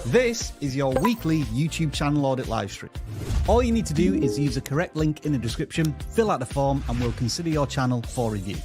This is your weekly YouTube channel audit livestream. All you need to do is use the correct link in the description, fill out the form, and we'll consider your channel for review.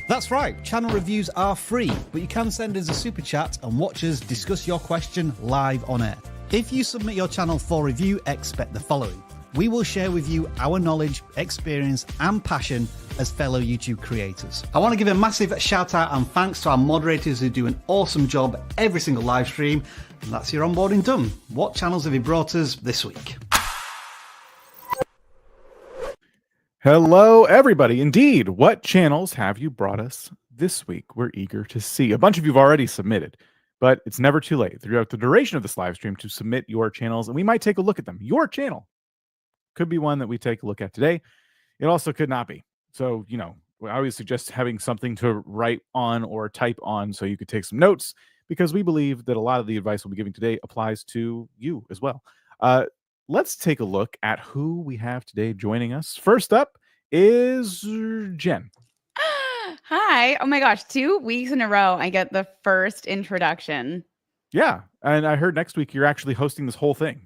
That's right, channel reviews are free, but you can send us a super chat and watch us discuss your question live on air. If you submit your channel for review, expect the following. We will share with you our knowledge, experience, and passion as fellow YouTube creators. I want to give a massive shout out and thanks to our moderators who do an awesome job every single live stream. And that's your onboarding done. What channels have you brought us this week? Hello, everybody. Indeed, what channels have you brought us this week? We're eager to see. A bunch of you have already submitted, but it's never too late throughout the duration of this live stream to submit your channels, and we might take a look at them. Your channel could be one that we take a look at today. It also could not be. So, I always suggest having something to write on or type on so you could take some notes, because we believe that a lot of the advice we'll be giving today applies to you as well. Let's take a look at who we have today joining us. First up is Jen. Hi. Oh my gosh, 2 weeks in a row I get the first introduction. Yeah, and I heard next week you're actually hosting this whole thing.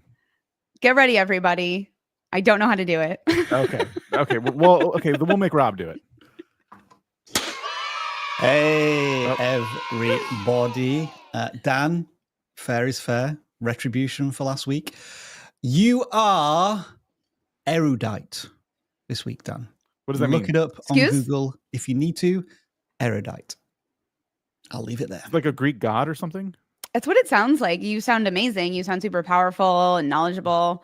Get ready, everybody. I don't know how to do it. Okay. Okay, then we'll make Rob do it. Hey, everybody. Dan, fair is fair. Retribution for last week. You are erudite this week, Dan. What does that mean? Look it up on Google if you need to. Erudite. I'll leave it there. Like a Greek god or something? That's what it sounds like. You sound amazing. You sound super powerful and knowledgeable.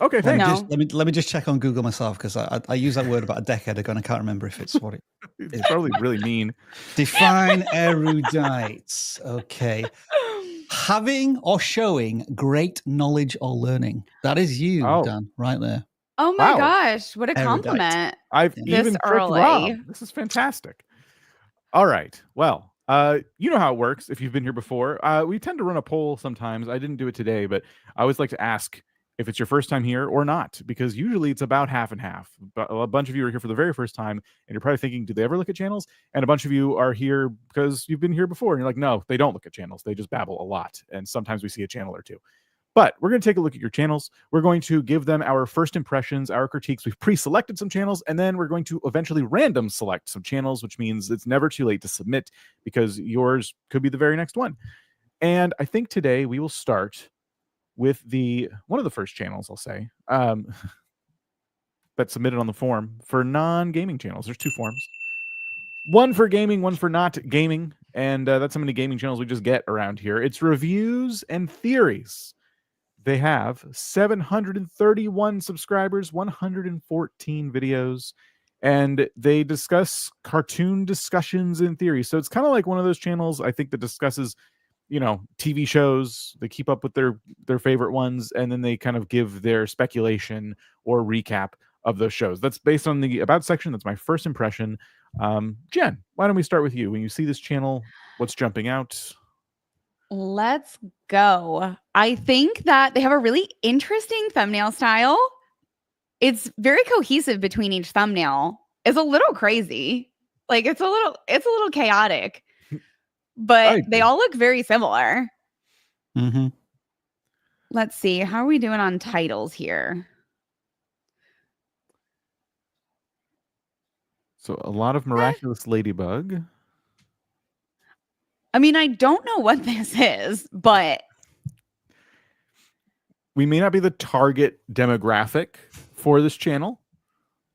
Okay, thanks. Let me just check on Google myself, because I used that word about a decade ago and I can't remember if it's what it is. It's probably really mean. Define erudite. Okay. Having or showing great knowledge or learning. That is you, Dan, right there. Oh my gosh, what a compliment. I've even this early. Rob. This is fantastic. All right. Well, you know how it works if you've been here before. We tend to run a poll sometimes. I didn't do it today, but I always like to ask if it's your first time here or not, because usually it's about half and half. But a bunch of you are here for the very first time, and you're probably thinking, do they ever look at channels? And a bunch of you are here because you've been here before, and you're like, no, they don't look at channels. They just babble a lot, and sometimes we see a channel or two. But we're going to take a look at your channels. We're going to give them our first impressions, our critiques. We've pre-selected some channels, and then we're going to eventually random select some channels, which means it's never too late to submit, because yours could be the very next one. And I think today we will start with one of the first channels, I'll say, that submitted on the form for non-gaming channels. There's 2 forms. One for gaming, one for not gaming. And that's how many gaming channels we just get around here. It's reviews and theories. They have 731 subscribers, 114 videos, and they discuss cartoon discussions and theories. So it's kind of like one of those channels, I think, that discusses TV shows. They keep up with their favorite ones, and then they kind of give their speculation or recap of those shows. That's based on the about section. That's my first impression. Jen, why don't we start with you? When you see this channel, what's jumping out? Let's go. I think that they have a really interesting thumbnail style. It's very cohesive between each thumbnail. It's a little crazy. Like it's a little chaotic. But they all look very similar. Mm-hmm. Let's see. How are we doing on titles here? So a lot of Miraculous Ladybug. I mean, I don't know what this is, but we may not be the target demographic for this channel,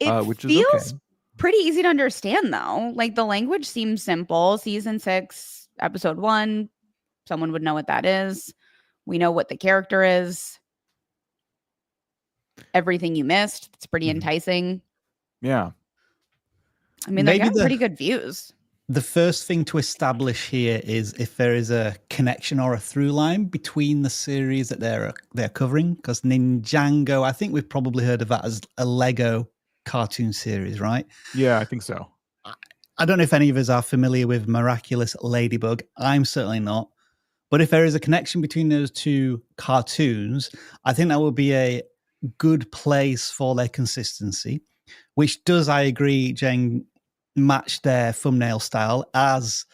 which feels is pretty easy to understand, though. Like the language seems simple. Season 6. Episode 1, someone would know what that is. We know what the character is. Everything you missed. It's pretty enticing. Yeah. I mean, they're getting pretty good views. The first thing to establish here is if there is a connection or a through line between the series that they're covering. Because Ninjago, I think we've probably heard of that as a Lego cartoon series, right? Yeah, I think so. I don't know if any of us are familiar with Miraculous Ladybug. I'm certainly not. But if there is a connection between those 2 cartoons, I think that would be a good place for their consistency, which does, I agree, Jen, match their thumbnail style, as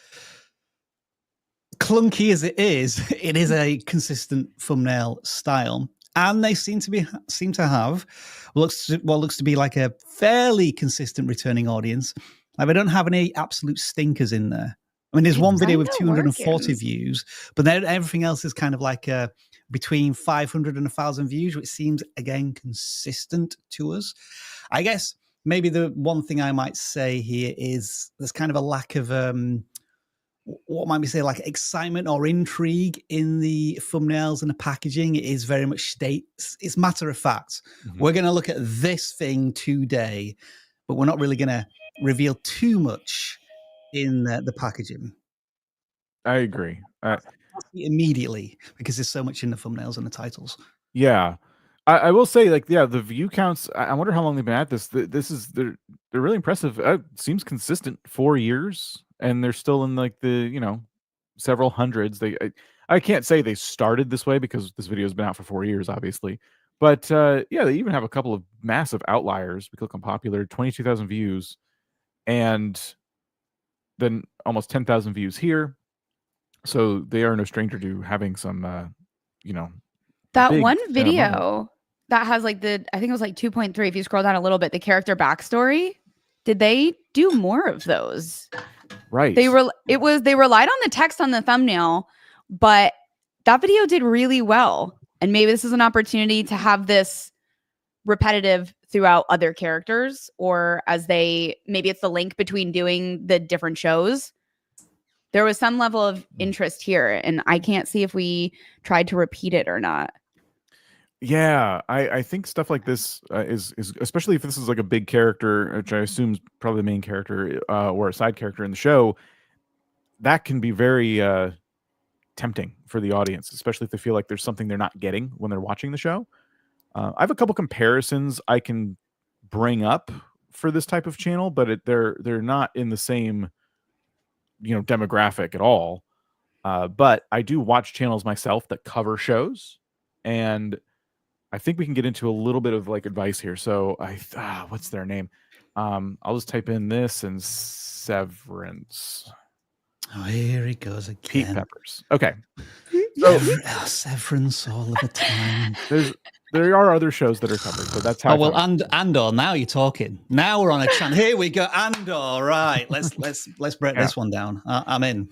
clunky as it is a consistent thumbnail style, and they seem to have what looks to be like a fairly consistent returning audience. Like, they don't have any absolute stinkers in there. I mean, there's one video with 240 views, but then everything else is kind of like between 500 and 1,000 views, which seems, again, consistent to us. I guess maybe the one thing I might say here is there's kind of a lack of, what might we say, like excitement or intrigue in the thumbnails and the packaging. It is very much it's matter of fact. Mm-hmm. We're going to look at this thing today, but we're not really going to reveal too much in the packaging. I agree. Immediately, because there's so much in the thumbnails and the titles. Yeah. I will say, like, yeah, the view counts, I wonder how long they've been at this. They're really impressive. It seems consistent, 4 years, and they're still in like the, several hundreds. I can't say they started this way because this video has been out for 4 years, obviously. But yeah, they even have a couple of massive outliers. We click on popular, 22,000 views, and then almost 10,000 views here. So they are no stranger to having some, that one video that has like I think it was like 2.3. If you scroll down a little bit, the character backstory. Did they do more of those? Right. They relied on the text on the thumbnail, but that video did really well. And maybe this is an opportunity to have this repetitive throughout other characters, or maybe it's the link between doing the different shows. There was some level of interest here, and I can't see if we tried to repeat it or not. Yeah, I think stuff like this is especially if this is like a big character, which I assume is probably the main character or a side character in the show, that can be very tempting for the audience, especially if they feel like there's something they're not getting when they're watching the show. I have a couple comparisons I can bring up for this type of channel, but they're not in the same demographic at all. But I do watch channels myself that cover shows, and I think we can get into a little bit of like advice here. So what's their name? I'll just type in this and Severance. Oh, here he goes again. Pete Peppers. Okay. So, Severance all of the time. There are other shows that are covered, but that's how. Oh well, Andor. Now you're talking. Now we're on a channel. Here we go, Andor. Right. Let's break this one down. I'm in.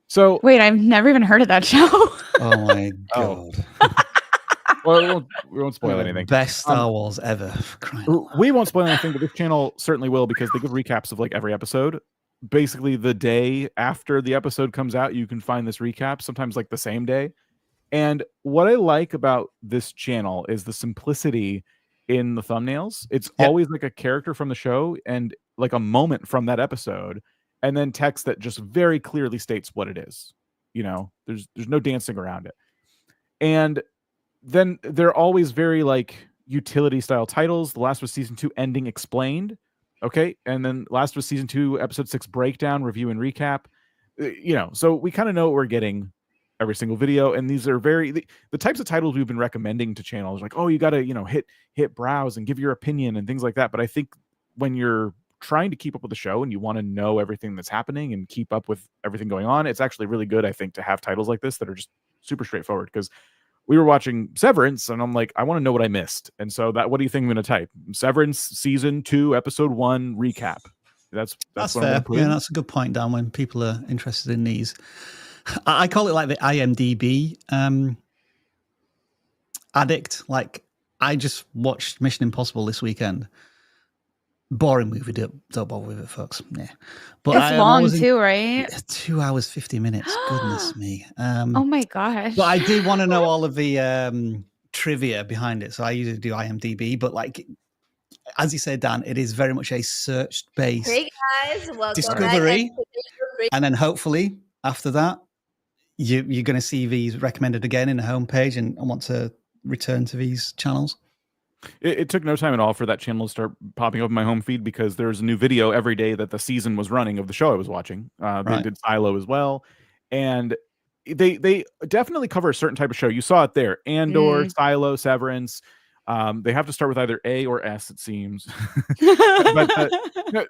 So wait, I've never even heard of that show. Oh my god. Well, we won't spoil anything. Best Star Wars ever. We won't spoil anything, but this channel certainly will, because they give recaps of like every episode. Basically, the day after the episode comes out, you can find this recap. Sometimes like the same day. And what I like about this channel is the simplicity in the thumbnails. It's always like a character from the show and like a moment from that episode, and then text that just very clearly states what it is. There's no dancing around it. And then they're always very like utility style titles. The last was season 2 ending explained. Okay. And then last was season 2, episode 6 breakdown, review and recap. So we kind of know what we're getting every single video. And these are the types of titles we've been recommending to channels, like, oh, you got to, hit browse and give your opinion and things like that. But I think when you're trying to keep up with the show and you want to know everything that's happening and keep up with everything going on, it's actually really good, I think, to have titles like this that are just super straightforward. Because we were watching Severance and I'm like, I want to know what I missed. And so what do you think I'm going to type? Severance season 2, episode 1 recap. That's fair. Yeah, that's a good point, Dan, when people are interested in these. I call it like the IMDb addict. Like, I just watched Mission Impossible this weekend. Boring movie. Don't bother with it, folks. Yeah, but it's long too, right? 2 hours 50 minutes. Goodness me. Oh my gosh! But I do want to know all of the trivia behind it, so I usually do IMDb. But like, as you said, Dan, it is very much a search-based discovery, and then hopefully after that, you're going to see these recommended again in the homepage and want to return to these channels. It took no time at all for that channel to start popping up in my home feed, because there's a new video every day that the season was running of the show I was watching. They did Silo as well. And they definitely cover a certain type of show. You saw it there. Andor, Silo, Severance. They have to start with either A or S, it seems. But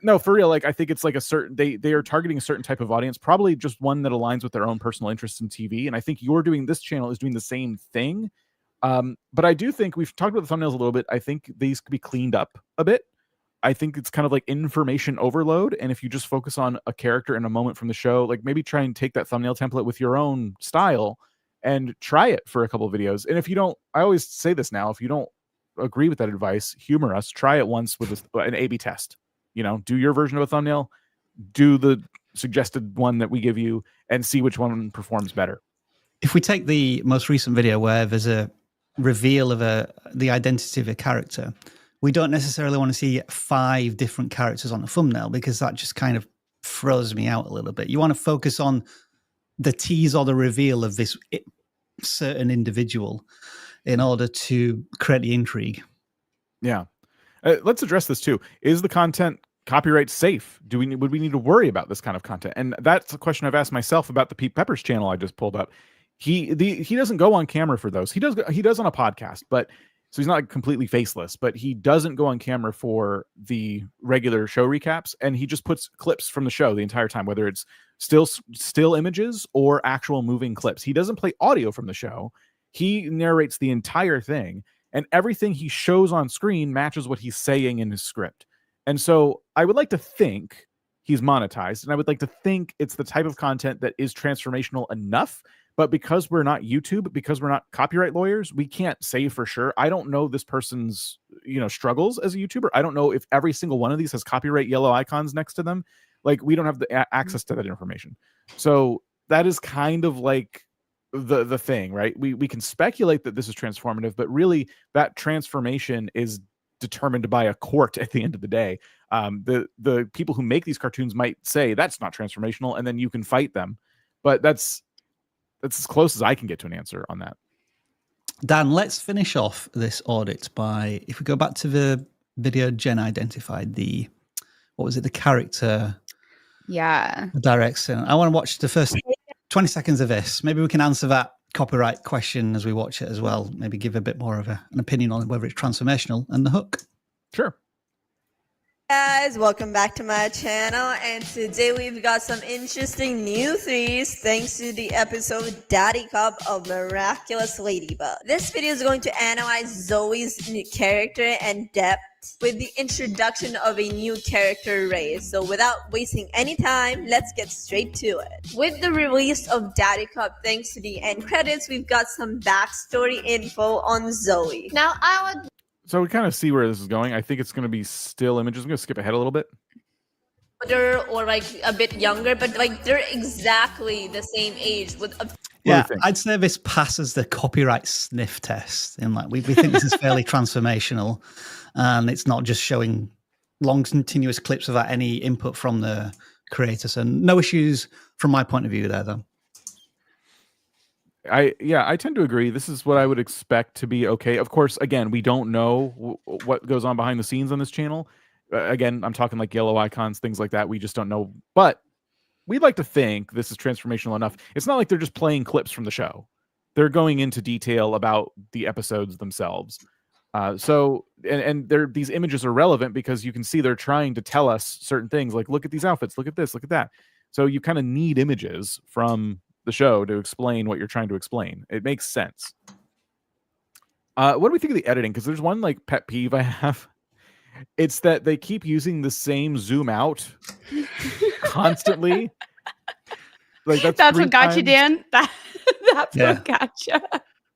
no, for real. Like I think it's like a certain they are targeting a certain type of audience, probably just one that aligns with their own personal interests in TV. And I think this channel is doing the same thing. But I do think we've talked about the thumbnails a little bit. I think these could be cleaned up a bit. I think it's kind of like information overload. And if you just focus on a character and a moment from the show, like maybe try and take that thumbnail template with your own style and try it for a couple of videos. And if you don't, I always say this now, if you don't agree with that advice, humor us, try it once with an A/B test. Do your version of a thumbnail, do the suggested one that we give you, and see which one performs better. If we take the most recent video where there's a reveal of the identity of a character, we don't necessarily want to see 5 different characters on the thumbnail, because that just kind of throws me out a little bit. You want to focus on the tease or the reveal of this certain individual in order to create the intrigue. Yeah. Let's address this too. Is the content copyright safe? Would we need to worry about this kind of content? And that's a question I've asked myself about the Pete Peppers channel I just pulled up. He doesn't go on camera for those. He does on a podcast, but so he's not completely faceless, but he doesn't go on camera for the regular show recaps, and he just puts clips from the show the entire time, whether it's still images or actual moving clips. He doesn't play audio from the show. He narrates the entire thing, and everything he shows on screen matches what he's saying in his script. And so I would like to think he's monetized, and I would like to think it's the type of content that is transformational enough. But because we're not YouTube, because we're not copyright lawyers, we can't say for sure. I don't know this person's, struggles as a YouTuber. I don't know if every single one of these has copyright yellow icons next to them. Like, we don't have the access to that information. So that is kind of like the thing, right? We can speculate that this is transformative, but really that transformation is determined by a court at the end of the day. The people who make these cartoons might say that's not transformational, and then you can fight them. But that's as close as I can get to an answer on that. Dan, let's finish off this audit by, if we go back to the video Jen identified, the character. Yeah. Direction. I want to watch the first 20 seconds of this. Maybe we can answer that copyright question as we watch it as well. Maybe give a bit more of an opinion on whether it's transformational and the hook. Sure. Guys, welcome back to my channel, and today we've got some interesting new threes thanks to the episode Daddy Cop of Miraculous Ladybug. This video is going to analyze Zoe's new character and depth with the introduction of a new character race. So without wasting any time, let's get straight to it. With the release of Daddy Cop, thanks to the end credits, we've got some backstory info on Zoe. Now So we kind of see where this is going. I think it's going to be still images. I'm going to skip ahead a little bit. Or like a bit younger, but like they're exactly the same age. Yeah, I'd say this passes the copyright sniff test. And like we think this is fairly transformational, and it's not just showing long continuous clips without any input from the creator. So no issues from my point of view there, though. I tend to agree. This is what I would expect to be okay. Of course, again, we don't know what goes on behind the scenes on this channel. Again, I'm talking like yellow icons, things like that. We just don't know. But we'd like to think this is transformational enough. It's not like they're just playing clips from the show. They're going into detail about the episodes themselves. These images are relevant because you can see they're trying to tell us certain things. Like, look at these outfits, look at this, look at that. So you kind of need images from the show to explain what you're trying to explain. It makes sense. What do we think of the editing? Because there's one like pet peeve I have. It's that they keep using the same zoom out constantly. Like that's what got you, Dan. That's what got you.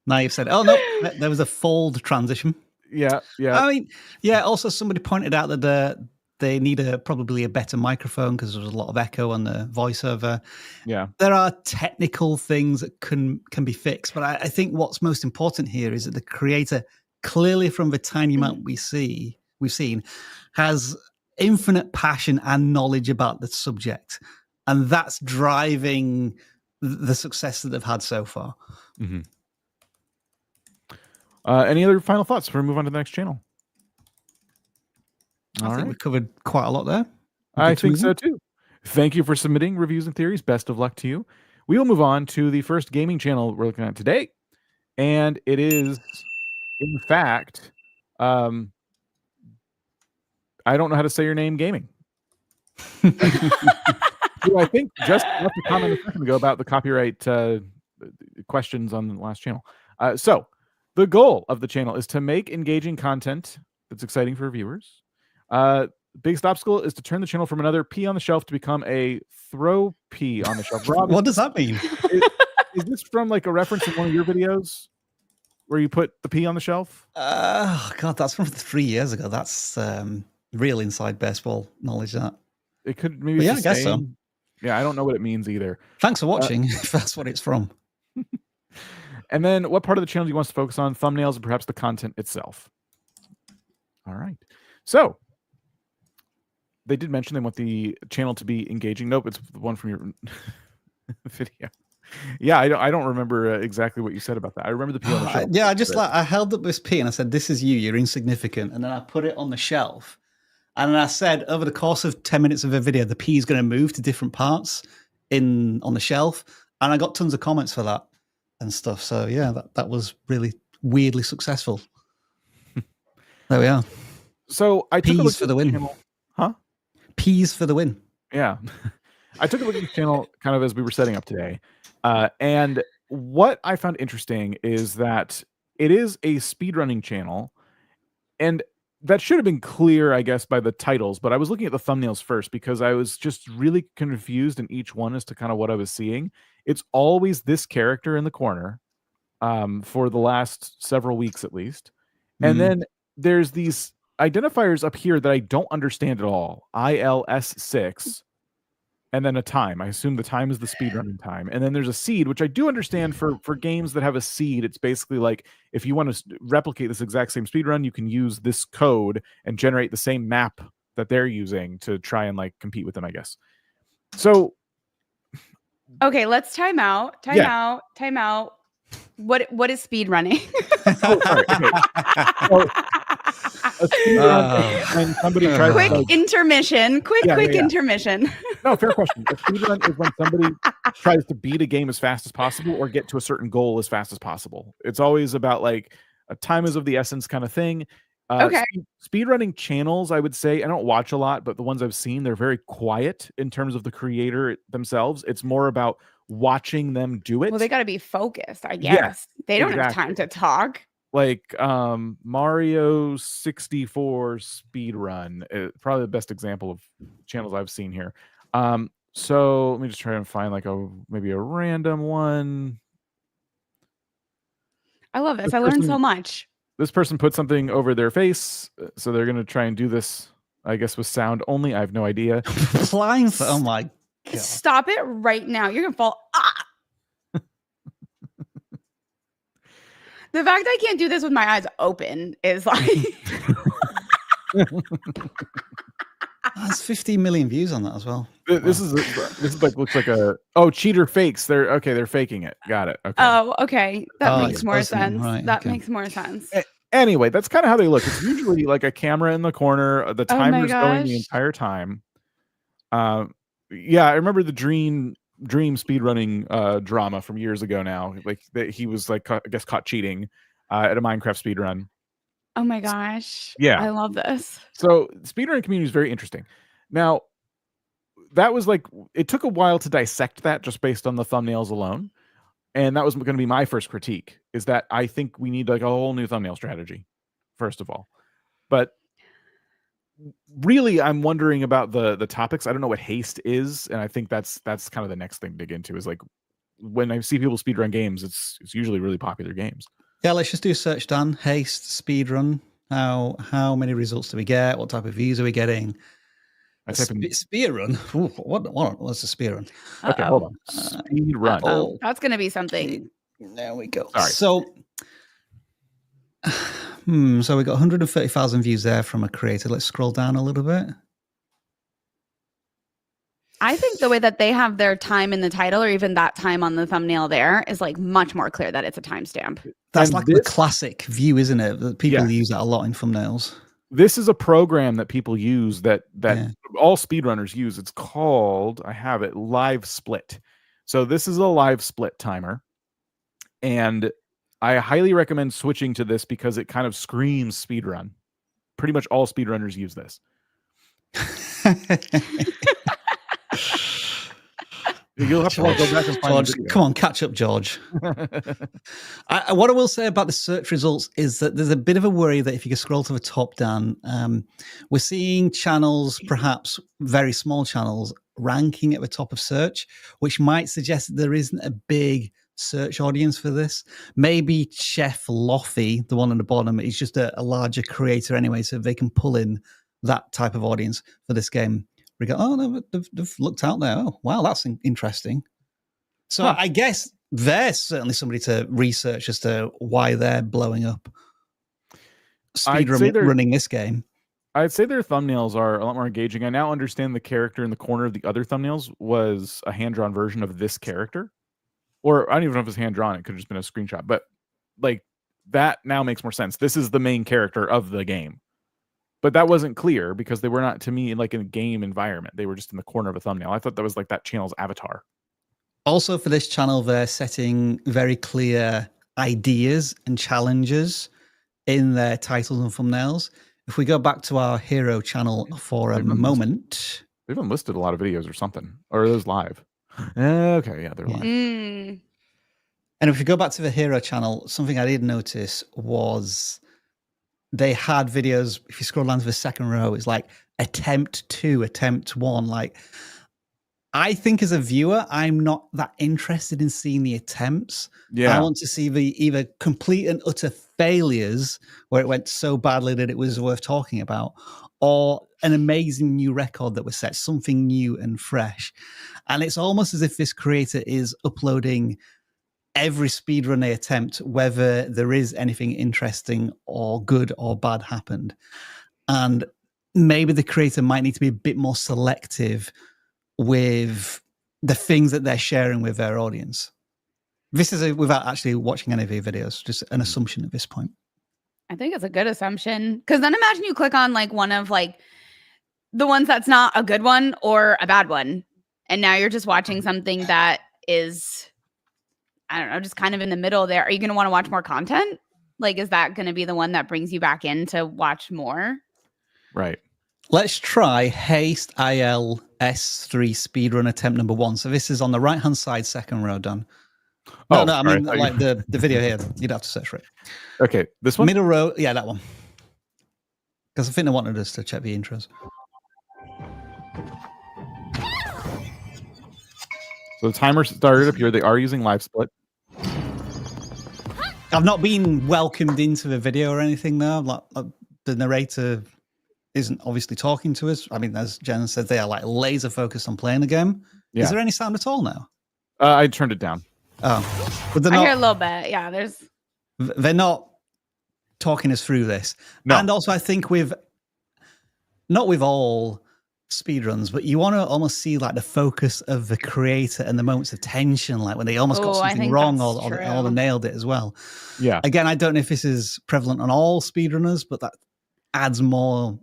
Now you've said, oh no, there was a fold transition. Yeah. I mean, yeah. Also, somebody pointed out that they need probably a better microphone because there's a lot of echo on the voiceover. Yeah, there are technical things that can be fixed, but I think what's most important here is that the creator, clearly from the tiny amount we've seen, has infinite passion and knowledge about the subject, and that's driving the success that they've had so far. Mm-hmm. Any other final thoughts before we move on to the next channel? I think we covered quite a lot there. I think so too. Thank you for submitting reviews and theories. Best of luck to you. We will move on to the first gaming channel we're looking at today. And it is, in fact, I don't know how to say your name, Gaming. Who I think just left a comment a second ago about the copyright questions on the last channel. So the goal of the channel is to make engaging content that's exciting for viewers. Biggest obstacle is to turn the channel from another pea on the shelf to become a throw pea on the shelf. Rob, What does that mean? is this from like a reference in one of your videos where you put the pea on the shelf? God, that's from 3 years ago. That's real inside baseball knowledge. That It could maybe. But yeah, it's I the guess so. same. Yeah, I don't know what it means either. Thanks for watching. If that's what it's from. And then, what part of the channel do you want us to focus on? Thumbnails, and perhaps the content itself. All right. So they did mention they want the channel to be engaging. Nope, it's the one from your video. Yeah, I don't remember exactly what you said about that. I remember the pea on the shelf. Yeah, I held up this pea and I said, "This is you. You're insignificant." And then I put it on the shelf, and then I said, over the course of 10 minutes of a video, the pea is going to move to different parts on the shelf, and I got tons of comments for that and stuff. So yeah, that was really weirdly successful. There we are. So I took a look Peas for the win. channel. Huh? Peas for the win. Yeah. I took a look at the channel kind of as we were setting up today. And what I found interesting is that it is a speedrunning channel. And that should have been clear, I guess, by the titles. But I was looking at the thumbnails first because I was just really confused in each one as to kind of what I was seeing. It's always this character in the corner for the last several weeks at least. And then there's these identifiers up here that I don't understand at all. ILS6, and then a time. I assume the time is the speedrunning time. And then there's a seed, which I do understand for games that have a seed. It's basically like if you want to replicate this exact same speedrun, you can use this code and generate the same map that they're using to try and like compete with them, I guess. So Okay, let's time out. Time out. What is speed running? Oh, sorry. Okay. So, a speedrun when somebody tries Quick to, like, intermission. Quick intermission. No, fair question. A speedrun is when somebody tries to beat a game as fast as possible or get to a certain goal as fast as possible. It's always about like a time is of the essence kind of thing. Okay. Speedrunning channels, I would say, I don't watch a lot, but the ones I've seen, they're very quiet in terms of the creator themselves. It's more about watching them do it. Well, they got to be focused, I guess. Yes, they don't have time to talk. Like Mario 64 speedrun, probably the best example of channels I've seen here. So let me just try and find like maybe a random one. I love this. I learned so much. This person put something over their face, so they're going to try and do this, I guess, with sound only. I have no idea. Flying for, oh my God. Stop it right now. You're going to fall. The fact that I can't do this with my eyes open is like... There's 15 million views on that as well. This is like looks like cheater fakes. They're faking it. Got it. Okay. Oh, okay. That makes more listening, sense. right, That okay. makes more sense. Anyway, that's kind of how they look. It's usually like a camera in the corner. The Oh my timer's going the gosh. entire time. Yeah, I remember the Dream speedrunning drama from years ago now. Like he was like I guess caught cheating at a Minecraft speedrun. Oh my gosh. Yeah. I love this. So the speedrunning community is very interesting. Now, that was like, it took a while to dissect that just based on the thumbnails alone. And that was going to be my first critique, is that I think we need like a whole new thumbnail strategy, first of all. But really, I'm wondering about the topics. I don't know what haste is. And I think that's kind of the next thing to dig into is like, when I see people speedrun games, it's usually really popular games. Yeah, let's just do a search, Dan. Haste, speedrun. How many results do we get? What type of views are we getting? Speedrun? What's a speedrun? Okay, hold on. Speedrun. Oh, that's going to be something. There we go. Sorry. So, so we got 130,000 views there from a creator. Let's scroll down a little bit. I think the way that they have their time in the title or even that time on the thumbnail there is like much more clear that it's a timestamp. That's And like the classic view, isn't it? That people Yeah. use that a lot in thumbnails. This is a program that people use that Yeah. all speedrunners use. It's called, I have it, Live Split. So this is a live split timer. And I highly recommend switching to this because it kind of screams speedrun. Pretty much all speedrunners use this. You'll have to go back and find George, come on, catch up, George. What I will say about the search results is that there's a bit of a worry that if you can scroll to the top, Dan, we're seeing channels, perhaps very small channels, ranking at the top of search, which might suggest that there isn't a big search audience for this. Maybe Chef Lothy, the one on the bottom, is just a larger creator anyway, so they can pull in that type of audience for this game. We go, oh, no, they've looked out there. Oh, wow, that's interesting. So I guess there's certainly somebody to research as to why they're blowing up. Running this game. I'd say their thumbnails are a lot more engaging. I now understand the character in the corner of the other thumbnails was a hand-drawn version of this character. Or I don't even know if it's hand-drawn. It could have just been a screenshot. But like that now makes more sense. This is the main character of the game. But that wasn't clear because they were not, to me, like in a game environment. They were just in the corner of a thumbnail. I thought that was like that channel's avatar. Also for this channel, they're setting very clear ideas and challenges in their titles and thumbnails. If we go back to our hero channel for a moment. They've enlisted a lot of videos or something. Or are those live? Okay, yeah, they're live. And if we go back to the hero channel, something I did notice was they had videos, if you scroll down to the second row, it's like attempt 2, attempt 1. Like, I think as a viewer, I'm not that interested in seeing the attempts. Yeah. I want to see the either complete and utter failures where it went so badly that it was worth talking about, or an amazing new record that was set, something new and fresh. And it's almost as if this creator is uploading every speedrun they attempt, whether there is anything interesting or good or bad happened. And maybe the creator might need to be a bit more selective with the things that they're sharing with their audience. This is without actually watching any of your videos, just an assumption at this point. I think it's a good assumption. Because then imagine you click on like one of like the ones that's not a good one or a bad one. And now you're just watching something that is, I don't know, just kind of in the middle there. Are you going to want to watch more content? Like, is that going to be the one that brings you back in to watch more? Right. Let's try Haste IL S3 speedrun attempt number 1. So this is on the right-hand side, second row, done. No, I mean, like the video here. You'd have to search for it. Okay, this one? Middle row, yeah, that one. Because I think they wanted us to check the intros. So the timer started up here. They are using live split. I've not been welcomed into the video or anything though. Like, the narrator isn't obviously talking to us. I mean, as Jen said, they are like laser focused on playing the game. Yeah. Is there any sound at all now? I turned it down. Oh, but I hear a little bit. Yeah, they're not talking us through this. No. And also I think not with all speedruns, but you want to almost see like the focus of the creator and the moments of tension, like when they almost got something wrong or they nailed it as well. Yeah. Again, I don't know if this is prevalent on all speedrunners, but that adds more,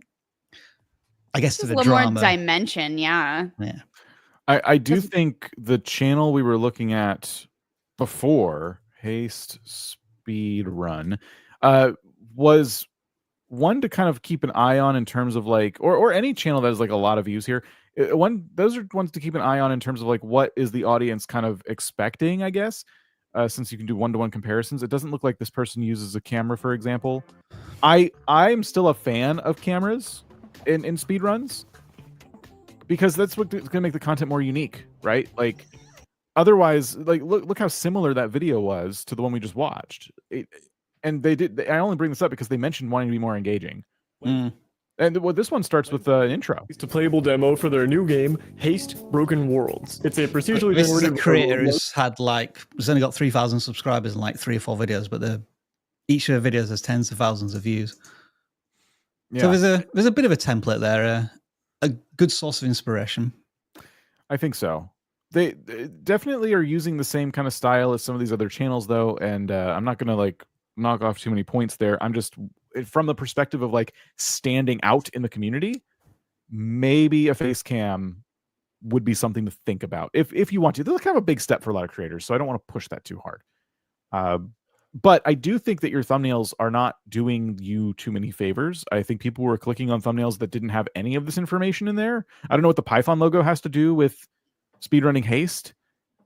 I guess, to the drama. A little more dimension, yeah. Yeah. I do think the channel we were looking at before, Haste Speedrun, was one to kind of keep an eye on in terms of like, or any channel that has like a lot of views here. Those are ones to keep an eye on in terms of like what is the audience kind of expecting, I guess, since you can do one-to-one comparisons. It doesn't look like this person uses a camera, for example. I'm still a fan of cameras in speedruns because that's what's going to make the content more unique, right? Like otherwise, like look how similar that video was to the one we just watched. And I only bring this up because they mentioned wanting to be more engaging. And this one starts with an intro. It's a playable demo for their new game, Haste Broken Worlds. It's a procedurally generated. The creator has had has only got 3,000 subscribers and like 3 or 4 videos, but each of the videos has tens of thousands of views. Yeah. So there's a bit of a template there, a good source of inspiration. I think so. They definitely are using the same kind of style as some of these other channels, though, and I'm not gonna like knock off too many points there. I'm just from the perspective of like standing out in the community, maybe a face cam would be something to think about if you want to. That's kind of a big step for a lot of creators, so I don't want to push that too hard. But I do think that your thumbnails are not doing you too many favors. I think people were clicking on thumbnails that didn't have any of this information in there. I don't know what the Python logo has to do with speedrunning haste,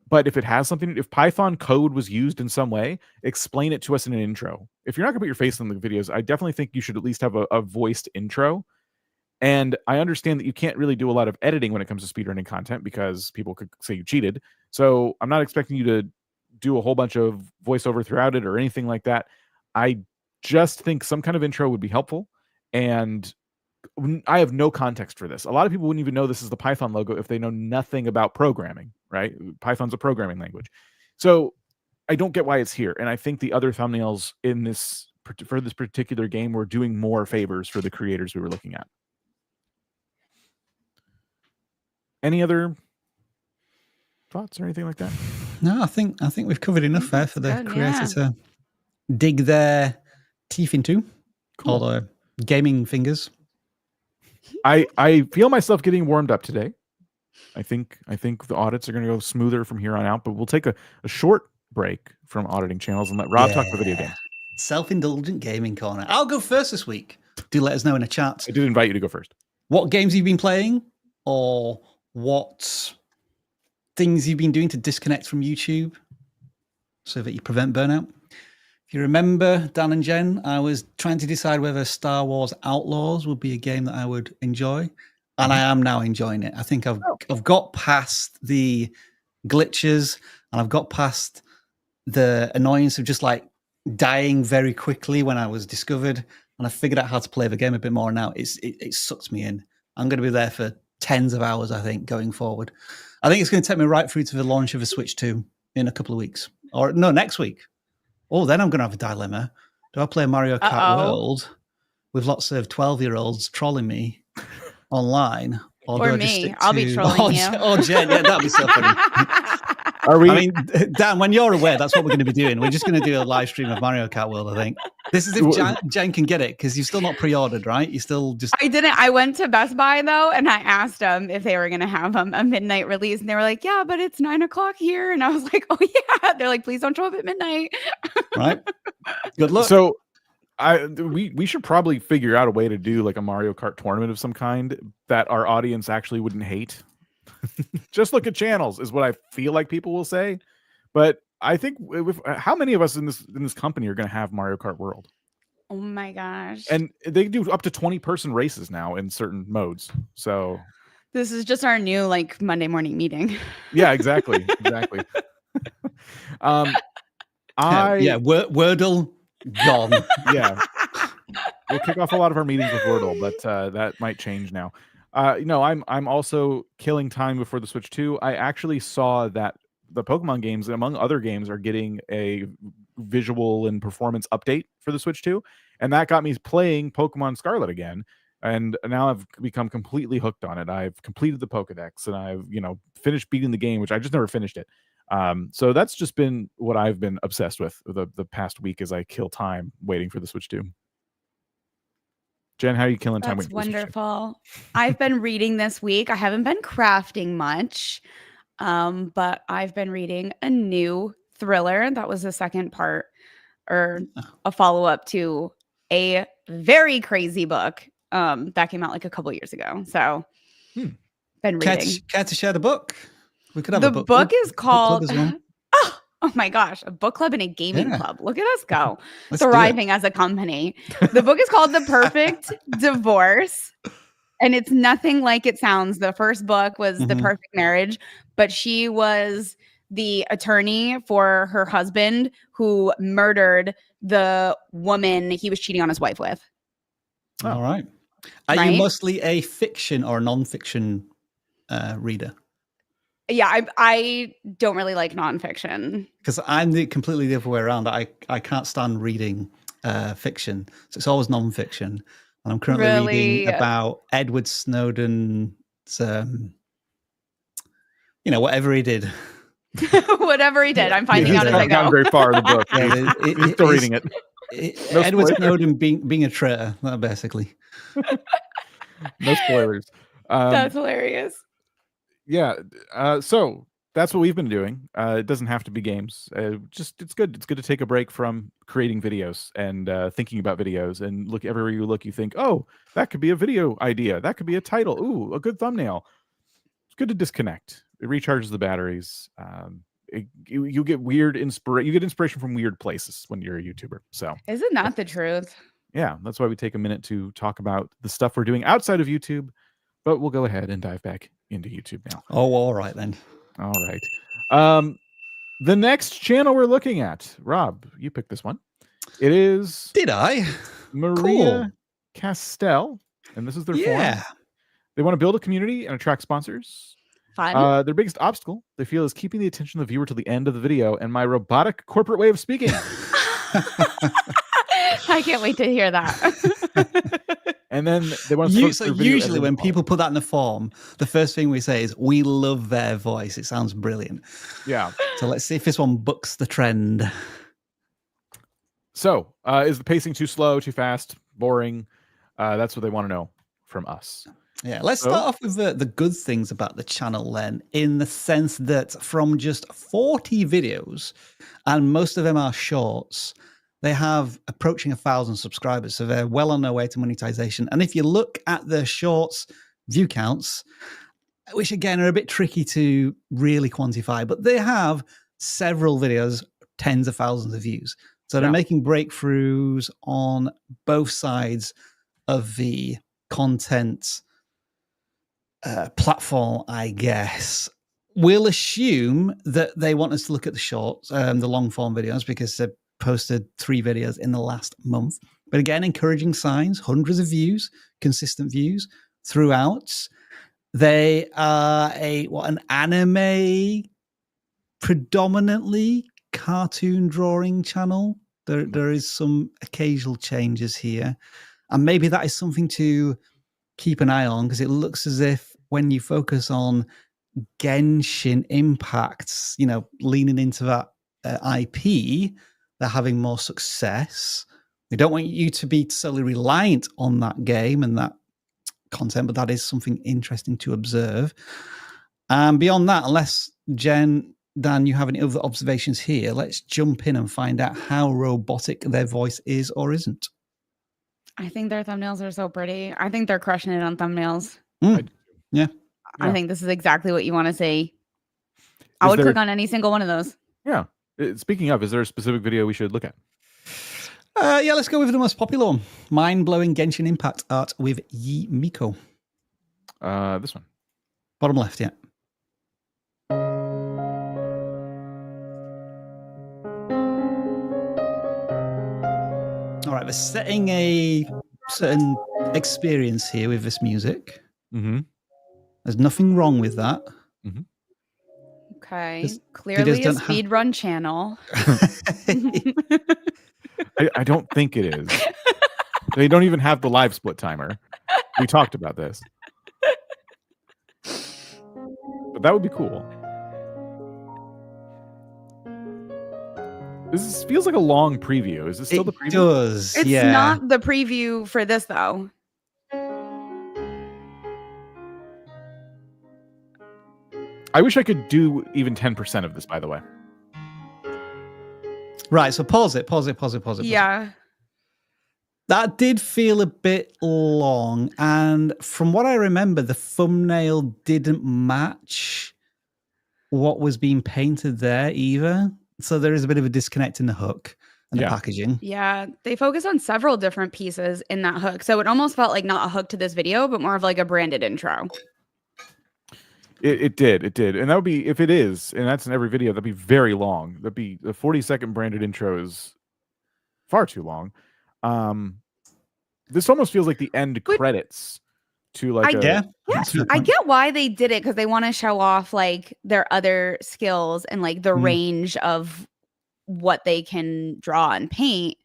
but if it has something, if Python code was used in some way, explain it to us in an intro. If you're not gonna put your face in the videos, I definitely think you should at least have a voiced intro. And I understand that you can't really do a lot of editing when it comes to speedrunning content because people could say you cheated. So I'm not expecting you to do a whole bunch of voiceover throughout it or anything like that. I just think some kind of intro would be helpful. And I have no context for this. A lot of people wouldn't even know this is the Python logo if they know nothing about programming, right? Python's a programming language. So I don't get why it's here. And I think the other thumbnails in this for this particular game were doing more favors for the creators we were looking at. Any other thoughts or anything like that? No, I think we've covered enough there for the creator to dig their teeth into. Cool. All the gaming fingers. I feel myself getting warmed up today. I think the audits are going to go smoother from here on out, but we'll take a short break from auditing channels and let Rob talk the video games. Self-indulgent gaming corner. I'll go first this week. Do let us know in a chat. I did invite you to go first. What games you've been playing, or what things you've been doing to disconnect from YouTube so that you prevent burnout. If you remember, Dan and Jen, I was trying to decide whether Star Wars Outlaws would be a game that I would enjoy, and I am now enjoying it. I think I've got past the glitches, and I've got past the annoyance of just like dying very quickly when I was discovered, and I figured out how to play the game a bit more. Now it sucks me in. I'm going to be there for tens of hours, I think, going forward. I think it's going to take me right through to the launch of a Switch 2 in a couple of weeks. Or no, next week. Oh, then I'm going to have a dilemma. Do I play Mario Kart World with lots of 12-year-olds trolling me online? Or me. I'll be trolling you. Oh, Jen, yeah, that'd be so funny. I mean, Dan, when you're aware, that's what we're going to be doing. We're just going to do a live stream of Mario Kart World, I think. This is if Jen can get it, because you've still not pre-ordered, right? You still just... I didn't. I went to Best Buy, though, and I asked them if they were going to have a midnight release. And they were like, yeah, but it's 9:00 here. And I was like, oh, yeah. They're like, please don't show up at midnight. Right. Good luck. So we should probably figure out a way to do like a Mario Kart tournament of some kind that our audience actually wouldn't hate. Just look at channels is what I feel like people will say. But I think how many of us in this company are going to have Mario Kart World? Oh my gosh. And they do up to 20-person races now in certain modes. So this is just our new like Monday morning meeting. Yeah, exactly. Exactly. Wordle gone. Yeah. We'll kick off a lot of our meetings with Wordle, but that might change now. No, I'm also killing time before the Switch 2. I actually saw that the Pokemon games, among other games, are getting a visual and performance update for the Switch 2, and that got me playing Pokemon Scarlet again. And now I've become completely hooked on it. I've completed the Pokedex, and I've finished beating the game, which I just never finished it. So that's just been what I've been obsessed with the past week as I kill time waiting for the Switch 2. Jen, how are you killing time? That's wonderful. I've been reading this week. I haven't been crafting much, but I've been reading a new thriller. That was the second part, or a follow-up to a very crazy book that came out like a couple years ago. So, been reading. Care to share the book? We could have the a book. book is called. Well. Oh my gosh, a book club and a gaming club. Look at us go. Thriving as a company. The book is called The Perfect Divorce. And it's nothing like it sounds. The first book was The Perfect Marriage, but she was the attorney for her husband who murdered the woman he was cheating on his wife with. All right. Are you mostly a fiction or non-fiction reader? Yeah, I don't really like nonfiction. Because I'm completely the other way around. I can't stand reading fiction. So it's always nonfiction. And I'm currently reading about Edward Snowden's, whatever he did. Whatever he did. I'm finding out as I go. Not very far in the book. He's still reading it. No Edward Snowden being a traitor, basically. No spoilers. That's hilarious. Yeah. So that's what we've been doing. It doesn't have to be games. Just it's good. It's good to take a break from creating videos and thinking about videos. And look, everywhere you look, you think, oh, that could be a video idea. That could be a title. Ooh, a good thumbnail. It's good to disconnect. It recharges the batteries. You get weird inspiration. You get inspiration from weird places when you're a YouTuber. So Is it not the truth? yeah, that's why we take a minute to talk about the stuff we're doing outside of YouTube. But we'll go ahead and dive back into YouTube now. Oh, all right then. All right. The next channel we're looking at, Rob, you picked this one. It is Did I? Maria Castell, and this is their forum. They want to build a community and attract sponsors. Fun. Their biggest obstacle, they feel, is keeping the attention of the viewer to the end of the video and my robotic corporate way of speaking. I can't wait to hear that. And then they want to So usually when people put that in the form, the first thing we say is, we love their voice. It sounds brilliant. Yeah. So let's see if this one bucks the trend. So is the pacing too slow, too fast, boring? That's what they want to know from us. Yeah, let's start off with the good things about the channel then, in the sense that from just 40 videos, and most of them are shorts, they have approaching 1,000 subscribers. So they're well on their way to monetization. And if you look at the shorts view counts, which again are a bit tricky to really quantify, but they have several videos, tens of thousands of views. So they're making breakthroughs on both sides of the content platform, I guess. We'll assume that they want us to look at the shorts, the long form videos, because they've posted 3 videos in the last month. But again, encouraging signs, hundreds of views, consistent views throughout. They are an anime, predominantly cartoon drawing channel. There is some occasional changes here. And maybe that is something to keep an eye on, because it looks as if when you focus on Genshin impacts, leaning into that IP, they're having more success. We don't want you to be solely reliant on that game and that content, but that is something interesting to observe. And beyond that, unless Dan, you have any other observations here, let's jump in and find out how robotic their voice is or isn't. I think their thumbnails are so pretty. I think they're crushing it on thumbnails. Yeah. I think this is exactly what you want to see. I would click on any single one of those. Yeah. Speaking of, is there a specific video we should look at? Yeah, let's go with the most popular one. Mind-blowing Genshin Impact art with Yi Miko. This one. Bottom left, yeah. All right, we're setting a certain experience here with this music. Mm-hmm. There's nothing wrong with that. Mm-hmm. Okay. Clearly a speedrun channel. I don't think it is. They don't even have the live split timer. We talked about this. But that would be cool. This feels like a long preview. Is this still the preview? It does. It's not the preview for this, though. I wish I could do even 10% of this, by the way. Right, so pause it. Yeah. That did feel a bit long. And from what I remember, the thumbnail didn't match what was being painted there either. So there is a bit of a disconnect in the hook and the packaging. Yeah, they focus on several different pieces in that hook. So it almost felt like not a hook to this video, but more of like a branded intro. It did. And that would be, if it is, and that's in every video, that'd be very long. That'd be a 40-second branded intro is far too long. This almost feels like the end credits to like I get why they did it, because they want to show off like their other skills and like the range of what they can draw and paint,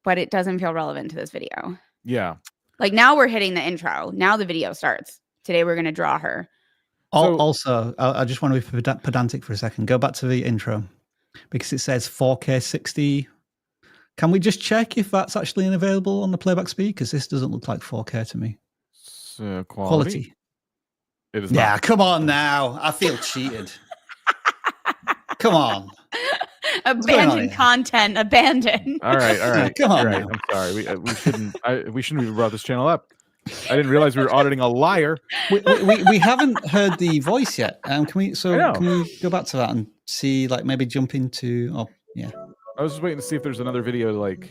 but it doesn't feel relevant to this video. Yeah. Like now we're hitting the intro. Now the video starts. Today we're going to draw her. Also, I just want to be pedantic for a second. Go back to the intro, because it says 4K 60. Can we just check if that's actually available on the playback speed? Because this doesn't look like 4K to me. Quality. It is not. Yeah, come on now. I feel cheated. Come on. Abandoned here? content. Abandoned. All right. Come on All right. now. I'm sorry. We shouldn't have even brought this channel up. I didn't realize we were auditing a liar. We haven't heard the voice yet. Can we go back to that and see, like, maybe jump into? Oh, yeah. I was just waiting to see if there's another video to, like.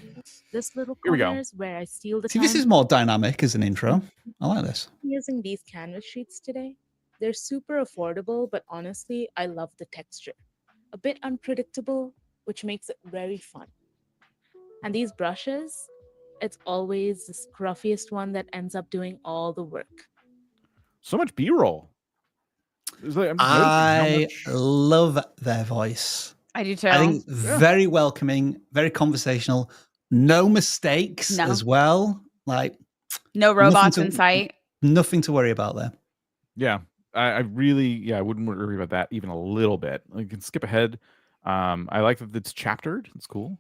This little Here we corner go. is where I steal the See, time. this is more dynamic as an intro. I like this. Using these canvas sheets today. They're super affordable, but honestly, I love the texture. A bit unpredictable, which makes it very fun. And these brushes, it's always the scruffiest one that ends up doing all the work. So much B-roll. I love their voice. I do too. I think very welcoming, very conversational, no mistakes as well. Like, no robots in sight. Nothing to worry about there. Yeah, I really, I wouldn't worry about that even a little bit. You can skip ahead. I like that it's chaptered. It's cool.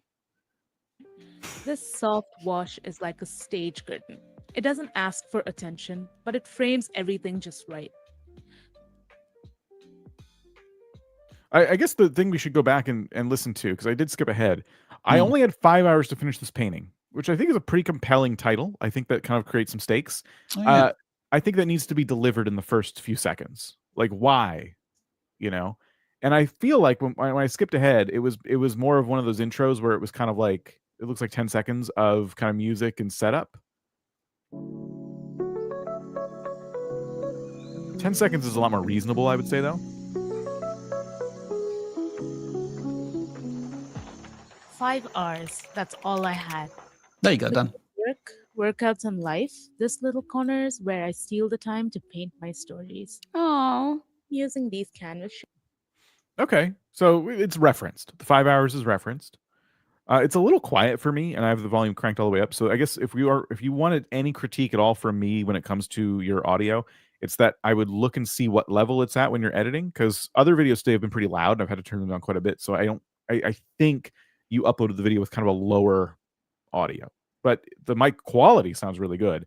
This soft wash is like a stage curtain. It doesn't ask for attention, but it frames everything just right. I guess the thing we should go back and listen to, because I did skip ahead. I only had 5 hours to finish this painting, which I think is a pretty compelling title. I think that kind of creates some stakes. Oh, yeah. I think that needs to be delivered in the first few seconds. Like, why? And I feel like when I skipped ahead, it was more of one of those intros where it was kind of like, it looks like 10 seconds of kind of music and setup. 10 seconds is a lot more reasonable, I would say, though. 5 hours, that's all I had. There you go, Dan. Workouts, and life. This little corner is where I steal the time to paint my stories. Oh. Using these canvas sheets. Okay, so it's referenced. The 5 hours is referenced. It's a little quiet for me, and I have the volume cranked all the way up. So I guess if you wanted any critique at all from me when it comes to your audio, it's that I would look and see what level it's at when you're editing, because other videos today have been pretty loud, and I've had to turn them down quite a bit. So I think you uploaded the video with kind of a lower audio, but the mic quality sounds really good.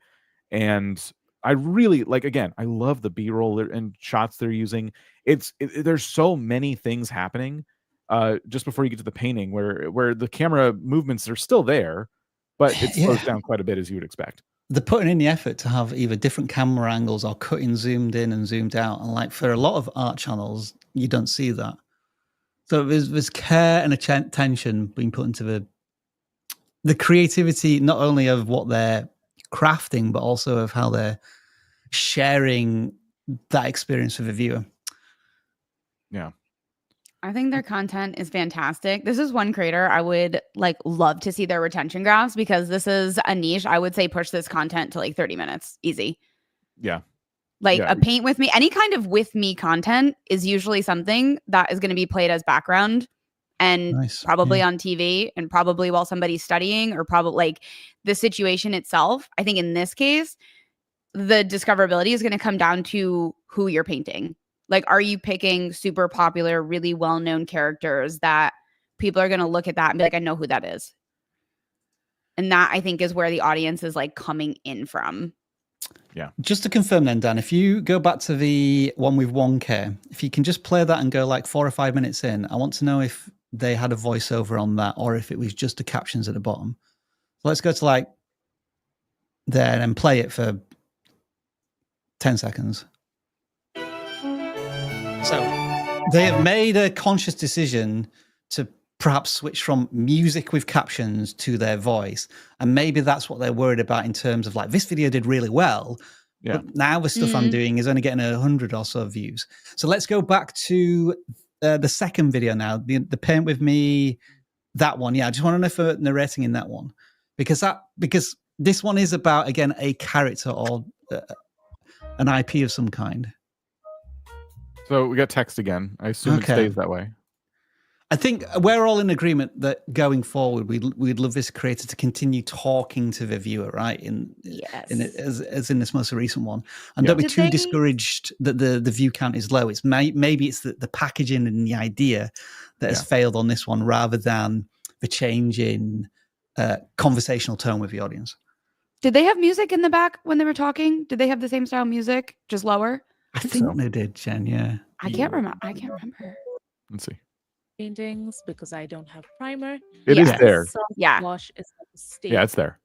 And I really again, I love the B-roll and shots they're using. There's so many things happening just before you get to the painting where the camera movements are still there, but it slows down quite a bit, as you would expect. They're putting in the effort to have either different camera angles or cutting zoomed in and zoomed out. And like for a lot of art channels, you don't see that. So there's care and attention being put into the creativity, not only of what they're crafting, but also of how they're sharing that experience with the viewer. Yeah. I think their content is fantastic. This is one creator I would love to see their retention graphs, because this is a niche. I would say push this content to 30 minutes. Easy. Yeah. A paint with me, any kind of with me content is usually something that is going to be played as background and probably on TV and probably while somebody's studying, or probably the situation itself. I think in this case, the discoverability is going to come down to who you're painting. Are you picking super popular, really well-known characters that people are going to look at that and be like, I know who that is. And that, I think, is where the audience is coming in from. Yeah. Just to confirm then, Dan, if you go back to the one with 1K, if you can just play that and go 4 or 5 minutes in, I want to know if they had a voiceover on that or if it was just the captions at the bottom. So let's go to there and play it for 10 seconds. So they have made a conscious decision to perhaps switch from music with captions to their voice. And maybe that's what they're worried about in terms of this video did really well. Yeah. But now the stuff I'm doing is only getting 100 or so views. So let's go back to the second video now, the paint with me, that one. Yeah, I just want to know if we're narrating in that one. Because this one is about, again, a character or an IP of some kind. So we got text again. I assume it stays that way. I think we're all in agreement that going forward, we'd love this creator to continue talking to the viewer, right? As in this most recent one, and don't be too discouraged that the view count is low. It's maybe it's the packaging and the idea that has failed on this one, rather than the change in conversational tone with the audience. Did they have music in the back when they were talking? Did they have the same style music, just lower? I think they did, Jen. Yeah, I can't remember. Let's see. paintings because I don't have primer. It is Yes. there. Soft Yeah. wash is like a state. Yeah, it's there.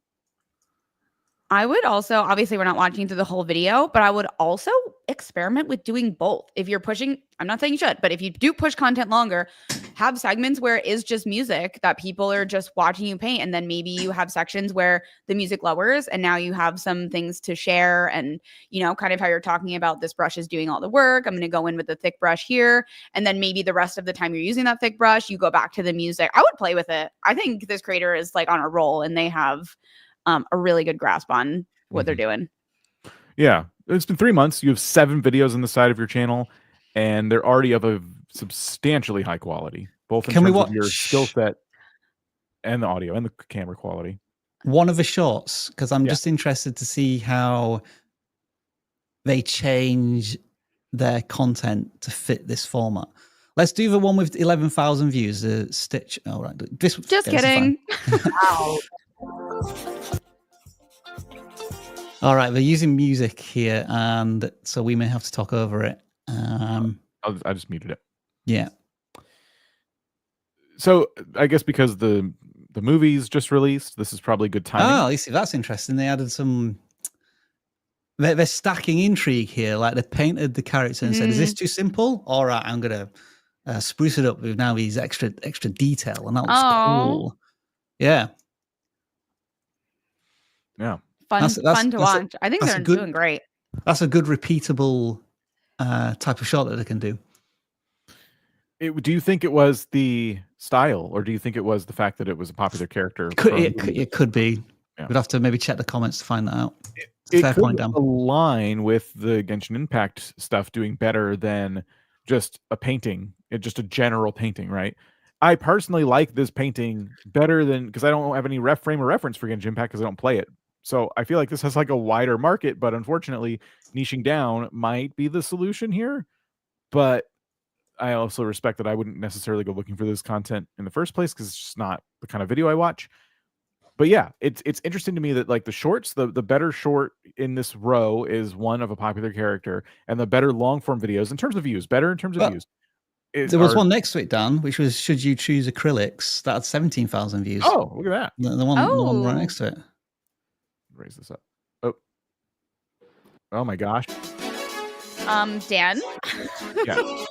I would also, obviously, we're not watching through the whole video, but I would also experiment with doing both. If you're pushing, I'm not saying you should, but if you do push content longer, have segments where it is just music that people are just watching you paint. And then maybe you have sections where the music lowers and now you have some things to share. And, you know, kind of how you're talking about this brush is doing all the work. I'm going to go in with the thick brush here. And then maybe the rest of the time you're using that thick brush, you go back to the music. I would play with it. I think this creator is like on a roll and they have a really good grasp on what they're doing. Yeah, it's been 3 months. You have 7 videos on the side of your channel, and they're already of a substantially high quality, both in Can we terms of your watch- skill set and the audio and the camera quality. One of the shorts, because I'm Yeah. just interested to see how they change their content to fit this format. Let's do the one with 11,000 views. The Stitch. All right, this. Just yeah, this is kidding. fine. All right, they're using music here, and so we may have to talk over it. I just muted it. Yeah. So I guess because the movie's just released, this is probably good timing. Oh, you see, that's interesting. They added some. They're stacking intrigue here. Like they painted the character and said, "Is this too simple? All right, I'm gonna spruce it up with now these extra detail," and that looks Aw. cool. Yeah, Yeah. Fun, That's- fun to that's a- watch. I think that's a they're good- doing great. that's a good repeatable type of shot that they can do. Do you think it was the style, or do you think it was the fact that it was a popular character? It could be. Yeah. We'd have to maybe check the comments to find that out. It Fair could point, Dan. align with the Genshin Impact stuff doing better than just a painting, just a general painting, right? I personally like this painting better than, because I don't have any frame of reference for Genshin Impact because I don't play it. So I feel like this has like a wider market, but unfortunately, niching down might be the solution here. But I also respect that I wouldn't necessarily go looking for this content in the first place because it's just not the kind of video I watch. But yeah, it's interesting to me that like the shorts, the better short in this row is one of a popular character, and the better long form videos in terms of views, better in terms of Well, views. There was one next to it, Dan, which was "Should you choose acrylics?" That had 17,000 views. Oh, look at that. The one right Oh. next to it. Raise this up. Oh my gosh. Dan. Yeah.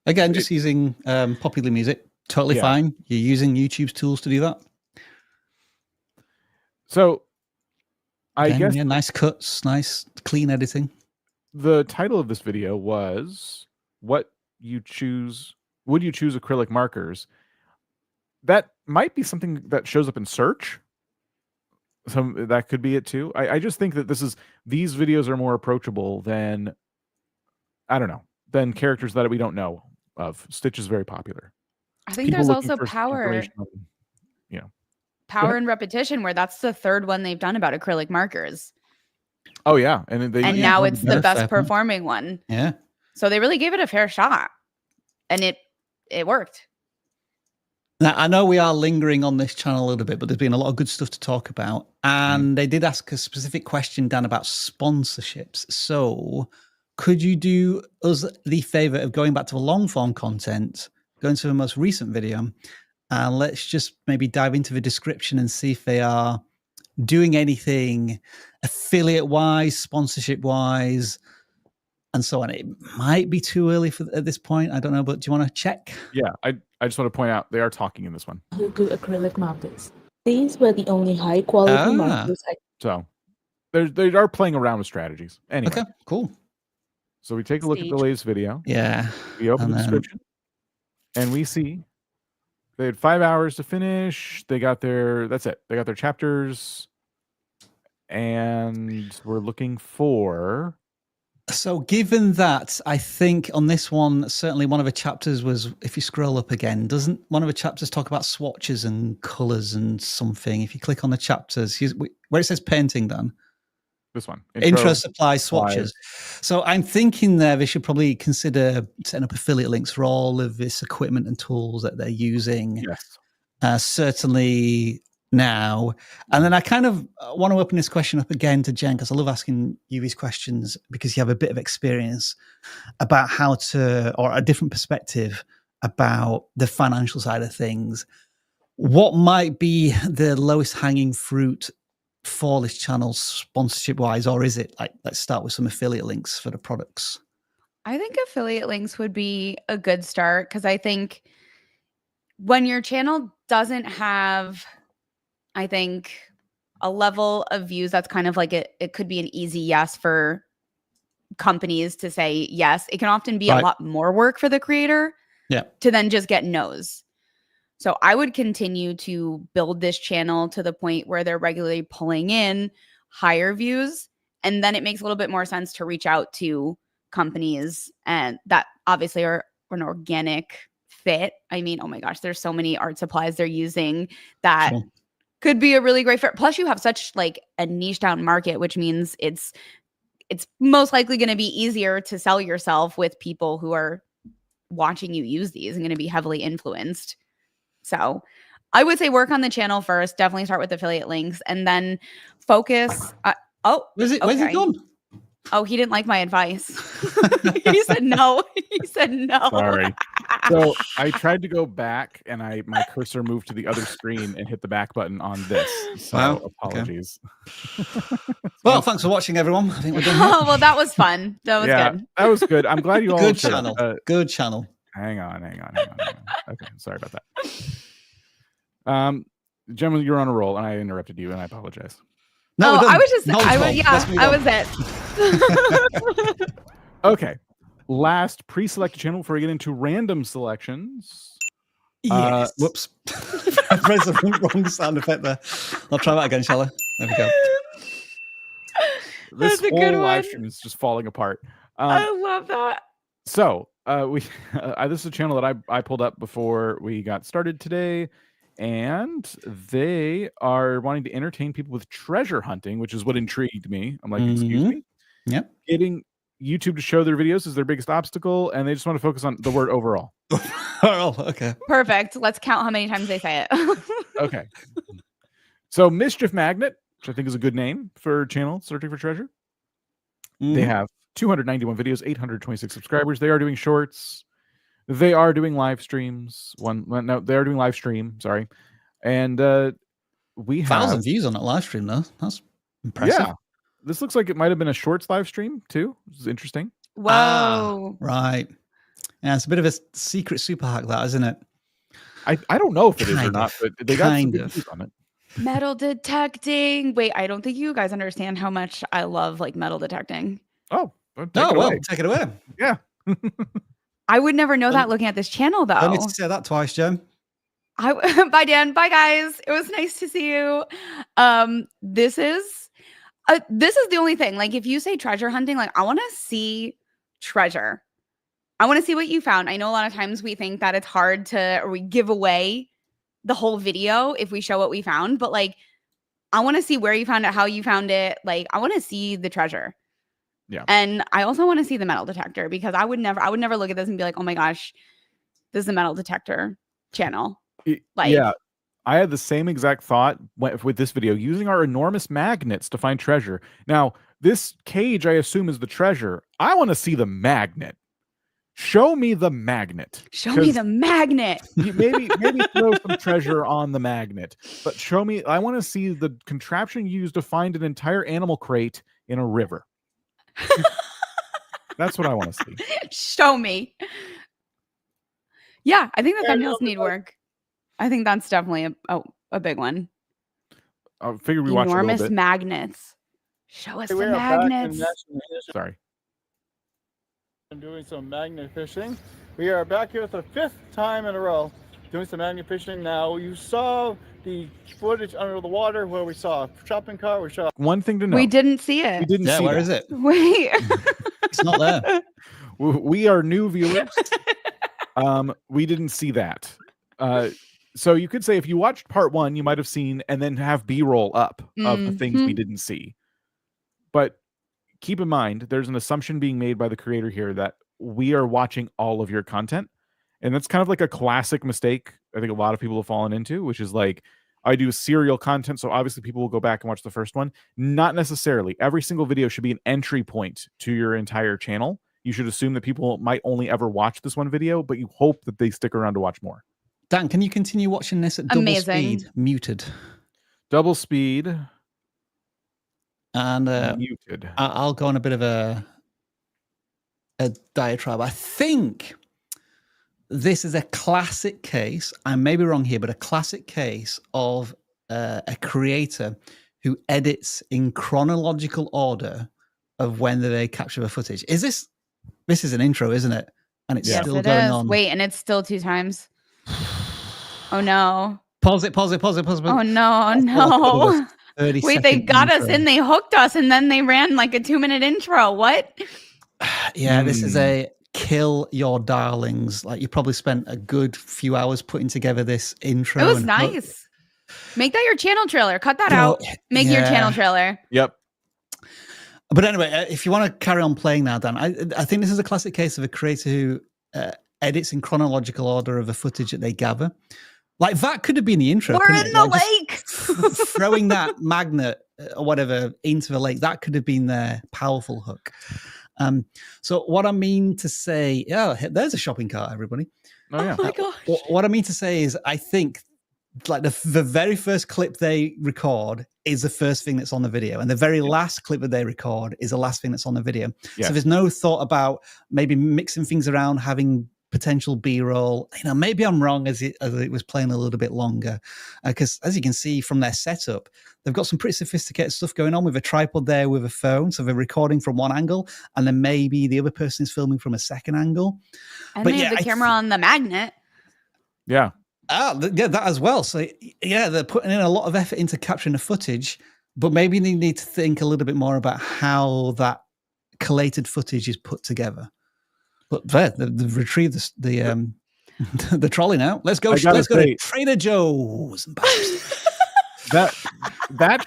Again, just using popular music. Totally Yeah. fine. You're using YouTube's tools to do that. So I Again, guess yeah, nice cuts, nice clean editing. the title of this video was "What You Choose." Would you choose acrylic markers? That might be something that shows up in search. That could be it too. I just think that these videos are more approachable than, I don't know, than characters that we don't know of. Stitch is very popular. I think People there's looking also for power information on- and repetition where that's the third one they've done about acrylic markers. Oh yeah, and And yeah, now one it's the better, best fair point. performing one. Yeah. So they really gave it a fair shot. And it worked. Now, I know we are lingering on this channel a little bit, but there's been a lot of good stuff to talk about. And they did ask a specific question, Dan, about sponsorships. So could you do us the favor of going back to the long form content, going to the most recent video, and let's just maybe dive into the description and see if they are doing anything affiliate wise, sponsorship wise, and so on. It might be too early at this point. I don't know, but do you want to check? Yeah, I just want to point out they are talking in this one. Who do acrylic markers. These were the only high quality Ah. markers I So they are playing around with strategies. Anyway, Okay, cool. so we take a look at the Stage. latest video. Yeah. We open And the then- description, and we see they had 5 hours to finish. They got that's it. They got their chapters, and we're looking for. So given that, I think on this one, certainly one of the chapters was, if you scroll up again, doesn't one of the chapters talk about swatches and colors and something? If you click on the chapters, where it says painting, Dan, This one. intro supply swatches. So I'm thinking there they should probably consider setting up affiliate links for all of this equipment and tools that they're using. Yes. Certainly now. And then I kind of want to open this question up again to Jen, because I love asking you these questions because you have a bit of experience about how to, or a different perspective about the financial side of things, what might be the lowest hanging fruit for this channel sponsorship wise, or is it like, let's start with some affiliate links for the products? I think affiliate links would be a good start because I think when your channel doesn't have, I think, a level of views that's kind of like it could be an easy yes for companies to say yes. It can often be a lot more work for the creator to then just get no's. So I would continue to build this channel to the point where they're regularly pulling in higher views. And then it makes a little bit more sense to reach out to companies and that obviously are an organic fit. I mean, oh my gosh, there's so many art supplies they're using that could be a really great fit. Plus you have such like a niche down market, which means it's most likely going to be easier to sell yourself with people who are watching you use these and going to be heavily influenced. So I would say work on the channel first, definitely start with affiliate links and then focus. Where's it gone? Oh, he didn't like my advice. He said no. He said no. Sorry. So I tried to go back and my cursor moved to the other screen and hit the back button on this. So apologies. Okay. Well, thanks for watching, everyone. I think we're done here. Oh, well, that was fun. That was good. That was good. I'm glad you all good channel. Good channel. Hang on. Okay, sorry about that. Gemma, you're on a roll and I interrupted you and I apologize. No, I was it. Okay. Last pre-selected channel before we get into random selections. Yes. Whoops. I pressed the wrong sound effect there. I'll try that again, shall I? There we go. This whole live stream is just falling apart. I love that. So this is a channel that I pulled up before we got started today. And they are wanting to entertain people with treasure hunting, which is what intrigued me. I'm like, excuse me? Yep. Getting YouTube to show their videos is their biggest obstacle, and they just want to focus on the word overall. Oh, okay. Perfect. Let's count how many times they say it. Okay. So Mischief Magnet, which I think is a good name for a channel searching for treasure. They have 291 videos, 826 subscribers. They are doing shorts. They are doing live streams. They are doing live stream. Sorry, and we have 1,000 views on that live stream though. That's impressive. Yeah, this looks like it might have been a shorts live stream too. This is interesting. Whoa! Right. Yeah, it's a bit of a secret super hack, that isn't it? I don't know if it is or not, but they got some good views on it. Metal detecting. Wait, I don't think you guys understand how much I love like metal detecting. Oh, take it away. Yeah. I would never know that looking at this channel, though. Don't need to say that twice, Jen. Bye, Dan. Bye, guys. It was nice to see you. This is the only thing. Like, if you say treasure hunting, like, I want to see treasure. I want to see what you found. I know a lot of times we think that it's hard to, or we give away the whole video if we show what we found. But like, I want to see where you found it, how you found it. Like, I want to see the treasure. Yeah. And I also want to see the metal detector because I would never look at this and be like, oh my gosh, this is a metal detector channel. Like, yeah, I had the same exact thought with this video, using our enormous magnets to find treasure. Now, this cage, I assume, is the treasure. I want to see the magnet. Show me the magnet. Show me the magnet. Maybe throw some treasure on the magnet, but show me. I want to see the contraption used to find an entire animal crate in a river. That's what I want to see. Show me. Yeah, I think the thumbnails need work. I think that's definitely a big one. I figured we watched a little bit. Enormous magnets. Show us the magnets. Sorry. I'm doing some magnet fishing. We are back here for the 5th time in a row doing some magnet fishing. Now, you saw the footage under the water where we saw a shopping cart. We saw one thing to know. We didn't see it. We didn't see where that. is it? Wait. It's not there. We are new viewers. We didn't see that. So you could say if you watched part 1, you might have seen and then have B-roll up of the things we didn't see. But keep in mind, there's an assumption being made by the creator here that we are watching all of your content. And that's kind of like a classic mistake I think a lot of people have fallen into, which is like, I do serial content, so obviously people will go back and watch the first one. Not necessarily. Every single video should be an entry point to your entire channel. you should assume that people might only ever watch this one video, but you hope that they stick around to watch more. Dan, can you continue watching this at double Amazing. speed, muted? Double speed And muted. I'll go on a bit of a diatribe. I think this is a classic case, I may be wrong here, but a classic case of a creator who edits in chronological order of when they capture the footage. This is an intro, isn't it? And it's Yes, still it going is. on. Wait, and it's still 2 times. Oh no. Pause it. Oh no, Oh, no. 30 Wait, they second got us intro. in, they hooked us, and then they ran like a 2-minute intro. What? Yeah, this is a kill your darlings. Like, you probably spent a good few hours putting together this intro. It was and nice. Make that your channel trailer. Cut that You know, out. Make your channel yeah. trailer. Yep. But anyway, if you want to carry on playing now, Dan, I think this is a classic case of a creator who edits in chronological order of the footage that they gather. Like, that could have been the intro. We're couldn't in it? the Like, lake. just throwing that magnet or whatever into the lake, that could have been their powerful hook. So what I mean to say, there's a shopping cart, everybody. Oh yeah. Oh my gosh. What I mean to say is, I think like the very first clip they record is the first thing that's on the video, and the very last clip that they record is the last thing that's on the video. Yes. So there's no thought about maybe mixing things around, having potential B-roll. You know, maybe I'm wrong as it was playing a little bit longer, because as you can see from their setup, they've got some pretty sophisticated stuff going on with a tripod there with a phone. So they're recording from one angle, and then maybe the other person is filming from a second angle. And But they have the camera on the magnet. Yeah. Yeah, that as well. So yeah, they're putting in a lot of effort into capturing the footage, but maybe they need to think a little bit more about how that collated footage is put together. But there, they've retrieved the the trolley now. Let's go. Let's go to Trader Joe's. that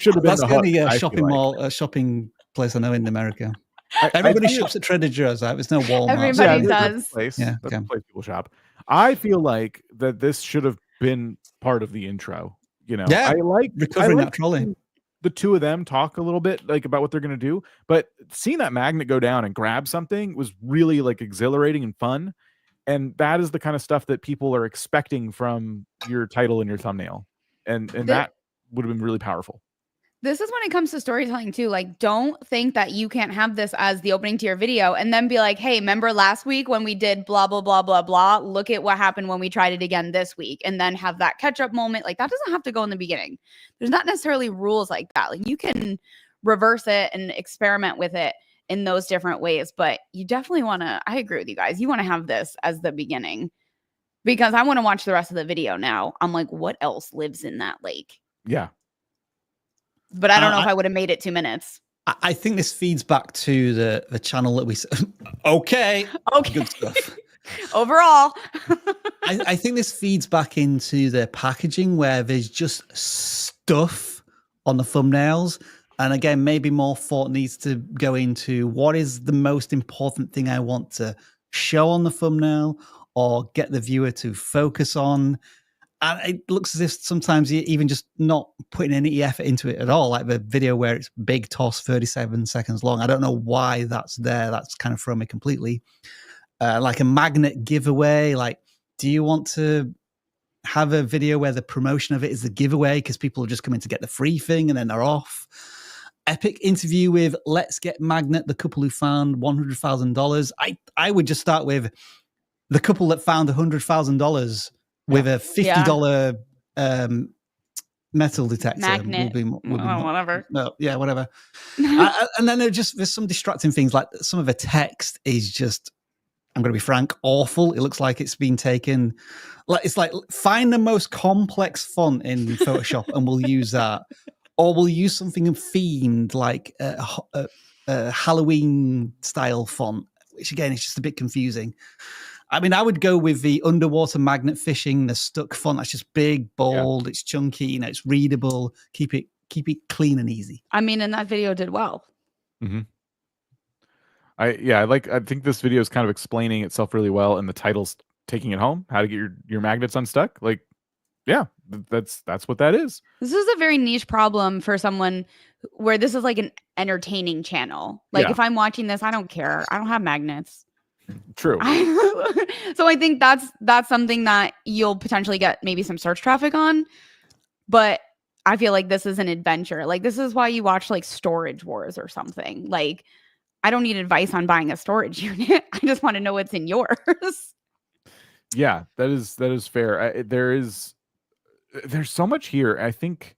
should have been That's the the hook, only I feel shopping like. mall, shopping place I know in America. I Everybody feel- shops at Trader Joe's. There's no Walmart. Everybody that's does. the place. Yeah, That's okay. the place people shop. I feel like that this should have been part of the intro. You know, Yeah, I like recovering I that trolley. seeing the two of them talk a little bit like about what they're gonna do, but seeing that magnet go down and grab something was really like exhilarating and fun. And that is the kind of stuff that people are expecting from your title and your thumbnail. And that would have been really powerful. This is when it comes to storytelling too. Like, don't think that you can't have this as the opening to your video and then be like, hey, remember last week when we did blah, blah, blah, blah, blah. Look at what happened when we tried it again this week. And then have that catch up moment. Like, that doesn't have to go in the beginning. There's not necessarily rules like that. Like, you can reverse it and experiment with it in those different ways. But you definitely want to, I agree with you guys. You want to have this as the beginning, because I want to watch the rest of the video now. I'm like, what else lives in that lake? Yeah. But I don't know if I would have made it 2 minutes. I think this feeds back to the channel that we. Okay. Good stuff. Overall. I think this feeds back into the packaging where there's just stuff on the thumbnails. And again, maybe more thought needs to go into what is the most important thing I want to show on the thumbnail or get the viewer to focus on. And it looks as if sometimes you're even just not putting any effort into it at all. Like the video where it's big toss, 37 seconds long. I don't know why that's there. That's kind of thrown me completely. Like a magnet giveaway. Like, do you want to have a video where the promotion of it is the giveaway because people are just coming to get the free thing and then they're off? Epic interview with Let's Get Magnet, the couple who found $100,000. I would just start with the couple that found $100,000 with a $50 metal detector. Magnet. Whatever. No, yeah, whatever. And then there's some distracting things, like some of the text is just, I'm going to be frank, awful. It looks like it's been taken. Like, it's like, find the most complex font in Photoshop and we'll use that. Or we'll use something themed like a Halloween style font, which again is just a bit confusing. I mean, I would go with the underwater magnet fishing, the stuck font. That's just big, bold. It's chunky. You know, it's readable. Keep it clean and easy. I mean, and that video did well. Mm-hmm. I think this video is kind of explaining itself really well, and the title's taking it home. How to get your magnets unstuck. Like, Yeah, that's what that is. This is a very niche problem for someone where this is like an entertaining channel. Like Yeah. if I'm watching this, I don't care. I don't have magnets. True. So I think that's something that you'll potentially get maybe some search traffic on. But I feel like this is an adventure. Like this is why you watch like Storage Wars or something. Like I don't need advice on buying a storage unit. I just want to know what's in yours. Yeah, that is fair. There's so much here. I think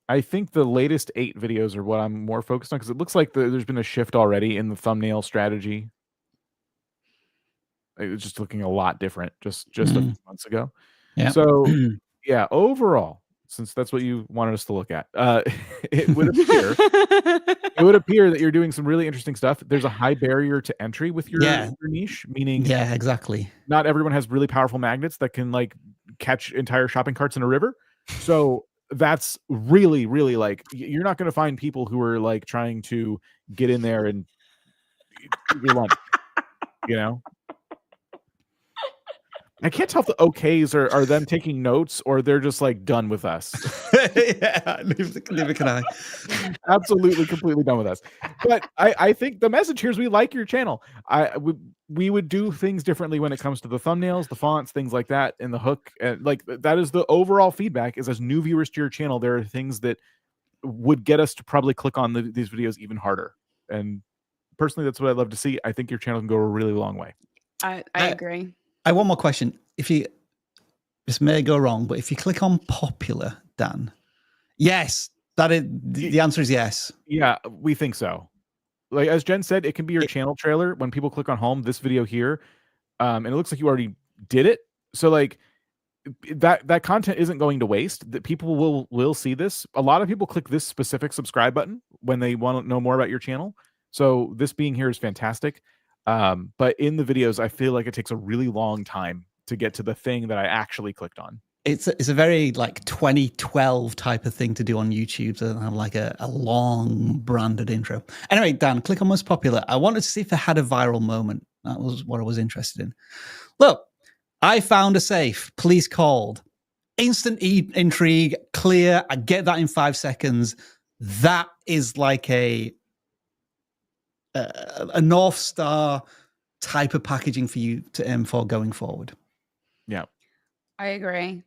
the latest 8 videos are what I'm more focused on because it looks like there's been a shift already in the thumbnail strategy. It's just looking a lot different just a few months ago. Yeah. So yeah, overall, since that's what you wanted us to look at, it would appear that you're doing some really interesting stuff. There's a high barrier to entry with your niche, meaning exactly. Not everyone has really powerful magnets that can like catch entire shopping carts in a river. So that's really, really like you're not going to find people who are like trying to get in there and eat your lunch, you know. I can't tell if the okays are them taking notes or they're just like done with us. Yeah, neither can I. Absolutely, completely done with us. But I think the message here is we like your channel. We would do things differently when it comes to the thumbnails, the fonts, things like that, and the hook. And like that is the overall feedback. Is as new viewers to your channel, there are things that would get us to probably click on these videos even harder. And personally, that's what I'd love to see. I think your channel can go a really long way. I agree. I have one more question. This may go wrong, but if you click on popular, Dan, yes, the answer is yes. Yeah, we think so. Like as Jen said, it can be your channel trailer when people click on home. This video here, and it looks like you already did it. So like that content isn't going to waste. That people will see this. A lot of people click this specific subscribe button when they want to know more about your channel. So this being here is fantastic. But in the videos, I feel like it takes a really long time to get to the thing that I actually clicked on. It's a very like 2012 type of thing to do on YouTube, to have like a long branded intro. Anyway, Dan, click on most popular. I wanted to see if it had a viral moment. That was what I was interested in. Look, I found a safe. Police called. Instant intrigue, clear. I get that in 5 seconds. That is like a North Star type of packaging for you to aim for going forward. Yeah, I agree.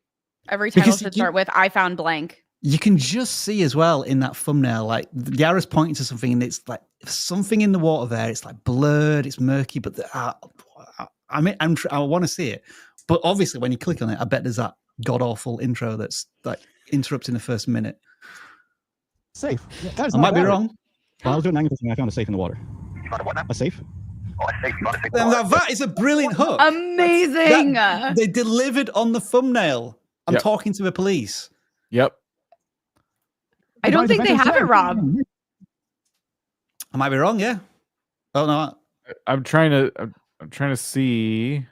Every title should start with "I found blank." You can just see as well in that thumbnail, like the arrow's pointing to something, and it's like something in the water there. It's like blurred, it's murky, but I want to see it. But obviously, when you click on it, I bet there's that god awful intro that's like interrupting the first minute. Safe. Yeah, I might be wrong. While I was doing magnificent, I found a safe in the water. You found a what now? A safe. Oh, a safe. That is a brilliant hook. Amazing. They delivered on the thumbnail. I'm talking to the police. Yep. I don't think they have it, Rob. I might be wrong. Yeah. Oh no. I'm trying to see.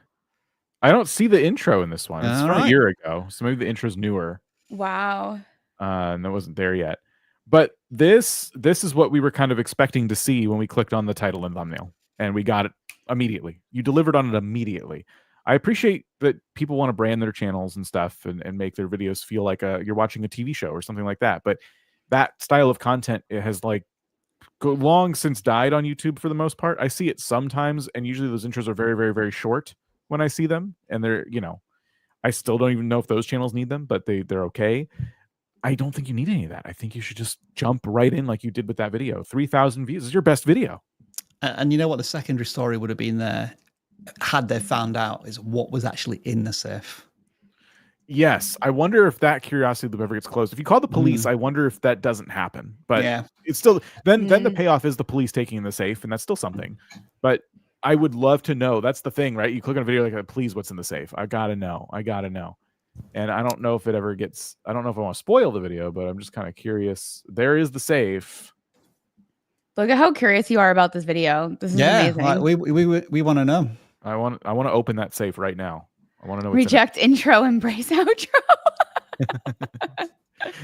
I don't see the intro in this one. It's from a year ago, so maybe the intro's newer. Wow. And that wasn't there yet. But this is what we were kind of expecting to see when we clicked on the title and thumbnail, and we got it immediately. You delivered on it immediately. I appreciate that people want to brand their channels and stuff and make their videos feel like you're watching a TV show or something like that. But that style of content, it has like long since died on YouTube for the most part. I see it sometimes, and usually those intros are very, very, very short when I see them, and they're, I still don't even know if those channels need them, but they're okay. I don't think you need any of that. I think you should just jump right in like you did with that video. 3,000 views is your best video. And you know what the secondary story would have been there had they found out is what was actually in the safe. Yes. I wonder if that curiosity loop ever gets closed. If you call the police, I wonder if that doesn't happen. But it's still then the payoff is the police taking in the safe, and that's still something. But I would love to know. That's the thing, right? You click on a video like, please, what's in the safe? I gotta know. And I don't know if it ever gets, I don't know if I want to spoil the video, but I'm just kind of curious. There is the safe. Look at how curious you are about this video. This is amazing. Like we want to know. I want to open that safe right now. I want to know what's Reject intro, embrace outro.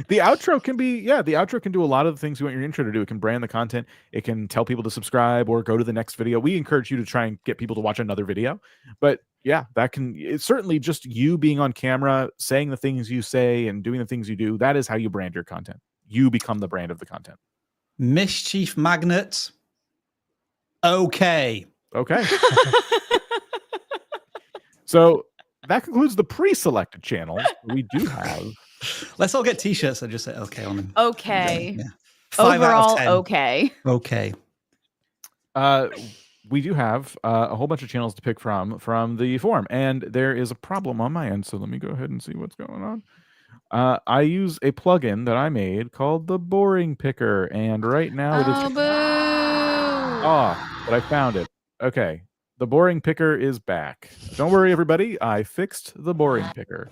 The outro can be, the outro can do a lot of the things you want your intro to do. It can brand the content. It can tell people to subscribe or go to the next video. We encourage you to try and get people to watch another video. But yeah, it's certainly just you being on camera, saying the things you say and doing the things you do. That is how you brand your content. You become the brand of the content. Mischief Magnet. Okay. So that concludes the pre-selected channels. We do have. Let's all get t-shirts and just say okay on them. Okay. Yeah. 5 out of Overall, 10. okay. Okay. We do have a whole bunch of channels to pick from the forum, and there is a problem on my end. So let me go ahead and see what's going on. I use a plugin that I made called the Boring Picker, and right now it is. Oh, boo. But I found it. Okay. The Boring Picker is back. Don't worry, everybody. I fixed the Boring Picker.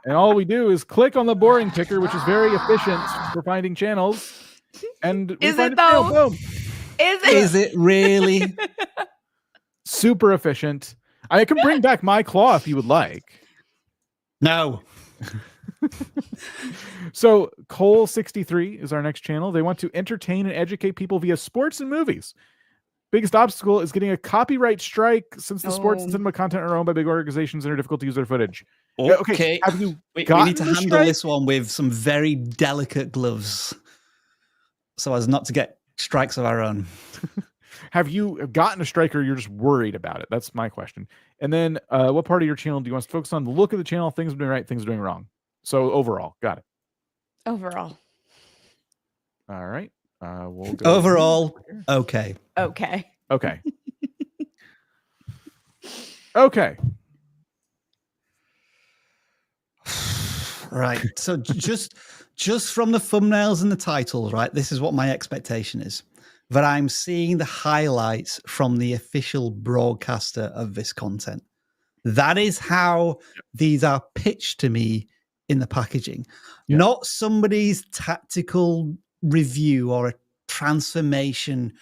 And all we do is click on the Boring Picker, which is very efficient for finding channels. And we Is find it a channel. though? Boom. Is it really? Super efficient. I can bring back my claw if you would like. No. So Cole63 is our next channel. They want to entertain and educate people via sports and movies. Biggest obstacle is getting a copyright strike since the sports and cinema content are owned by big organizations and are difficult to use their footage. Okay. Have you we need to the handle strike? this one with some very delicate gloves so as not to get strikes of our own. Have you gotten a strike or you're just worried about it? That's my question. And then what part of your channel do you want us to focus on? The look of the channel, things are doing right, things are doing wrong. So overall, got it. Overall. All right. We'll go Overall, okay. Okay. Okay. Okay. Right. So just from the thumbnails and the titles, right? This is what my expectation is. That I'm seeing the highlights from the official broadcaster of this content. That is how these are pitched to me in the packaging. Yeah. Not somebody's tactical review or a transformation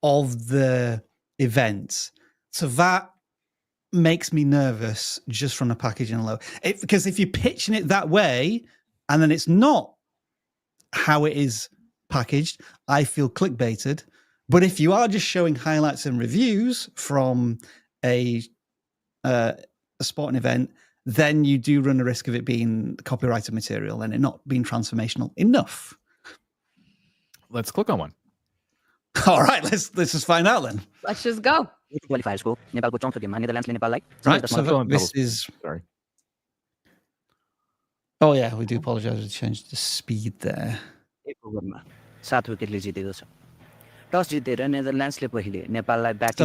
of the events. So that makes me nervous just from the packaging alone. Because if you're pitching it that way and then it's not how it is packaged, I feel clickbaited. But if you are just showing highlights and reviews from a sporting event, then you do run the risk of it being copyrighted material and it not being transformational enough. Let's click on one. All right, let's just find out then. Let's just go. Right, so Still in this double- is. Sorry. Oh yeah, we do apologize. We changed the speed there. So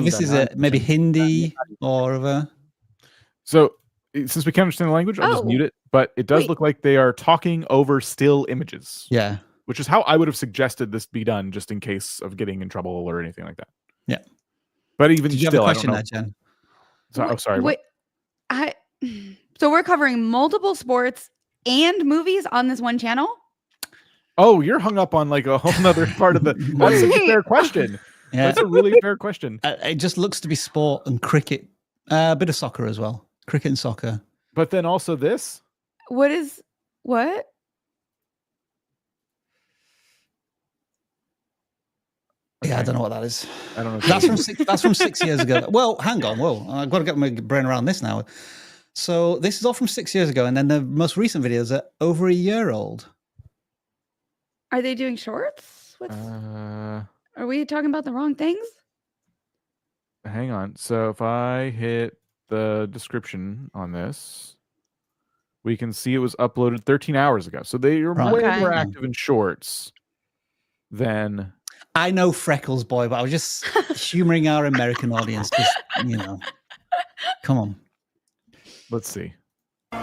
this is maybe Hindi or other. So since we can't understand the language, I'll just mute it. But it does look like they are talking over still images. Yeah. Which is how I would have suggested this be done, just in case of getting in trouble or anything like that. Yeah. But even Did you still, have a I don't question know. there, Jen? So, sorry. Wait, so we're covering multiple sports and movies on this one channel? Oh, you're hung up on like a whole nother part of the. That's a fair question. Yeah. That's a really fair question. It just looks to be sport and cricket, a bit of soccer as well. Cricket and soccer. But then also this. What? Yeah, I don't know what that is. I don't know. That's from 6 years ago. Well, hang on. Whoa, I've got to get my brain around this now. So this is all from 6 years ago, and then the most recent videos are over a year old. Are they doing shorts? Are we talking about the wrong things? Hang on. So if I hit the description on this, we can see it was uploaded 13 hours ago. So they are way Okay. more active in shorts than. I know Freckles Boy, but I was just humoring our American audience. Just, come on. Let's see. All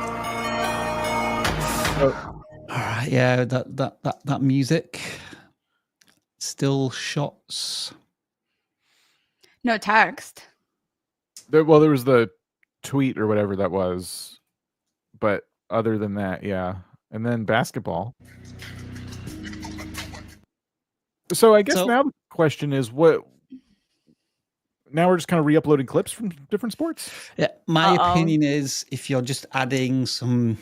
right, yeah, that music. Still shots. No text. There was the tweet or whatever that was, but other than that, yeah. And then basketball. So I guess now the question is what. Now we're just kind of re-uploading clips from different sports. Yeah, my opinion is if you're just adding some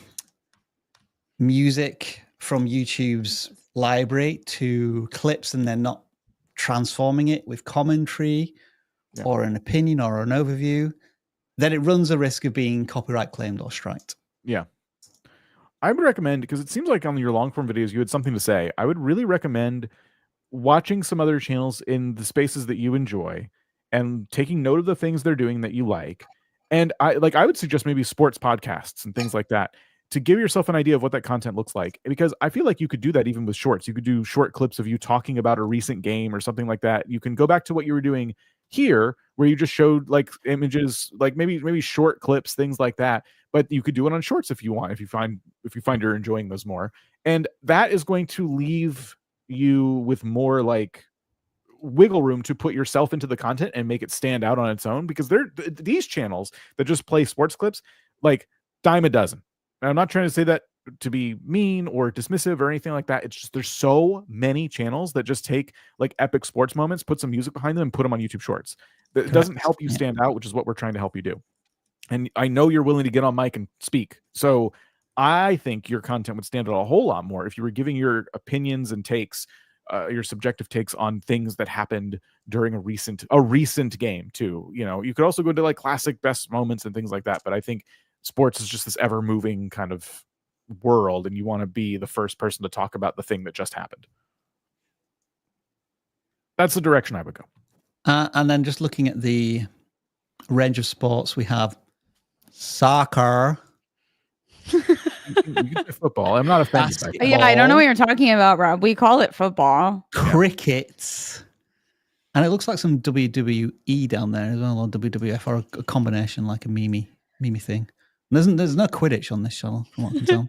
music from YouTube's library to clips and then not transforming it with commentary or an opinion or an overview, then it runs a risk of being copyright claimed or striked. Yeah. I would recommend, because it seems like on your long form videos, you had something to say. I would really recommend watching some other channels in the spaces that you enjoy and taking note of the things they're doing that you like. And I would suggest maybe sports podcasts and things like that to give yourself an idea of what that content looks like. Because I feel like you could do that even with shorts. You could do short clips of you talking about a recent game or something like that. You can go back to what you were doing here, where you just showed like images, like maybe short clips, things like that. But you could do it on shorts if you want, if you find you're enjoying those more. And that is going to leave you with more like wiggle room to put yourself into the content and make it stand out on its own, because these channels that just play sports clips, like dime a dozen. And I'm not trying to say that to be mean or dismissive or anything like that. It's just there's so many channels that just take like epic sports moments, put some music behind them, and put them on YouTube Shorts. That doesn't help you stand out, which is what we're trying to help you do. And I know you're willing to get on mic and speak. So I think your content would stand out a whole lot more if you were giving your opinions and takes, your subjective takes on things that happened during a recent game too. You know, you could also go to like classic best moments and things like that. But I think sports is just this ever moving kind of world, and you want to be the first person to talk about the thing that just happened. That's the direction I would go. And then just looking at the range of sports, we have soccer. You can say football. I'm not offended by Yeah, I don't know what you're talking about, Rob. We call it football. Cricket. And it looks like some WWE down there as well, or WWF, or a combination, like a meme thing. There's no Quidditch on this channel, from what I can tell.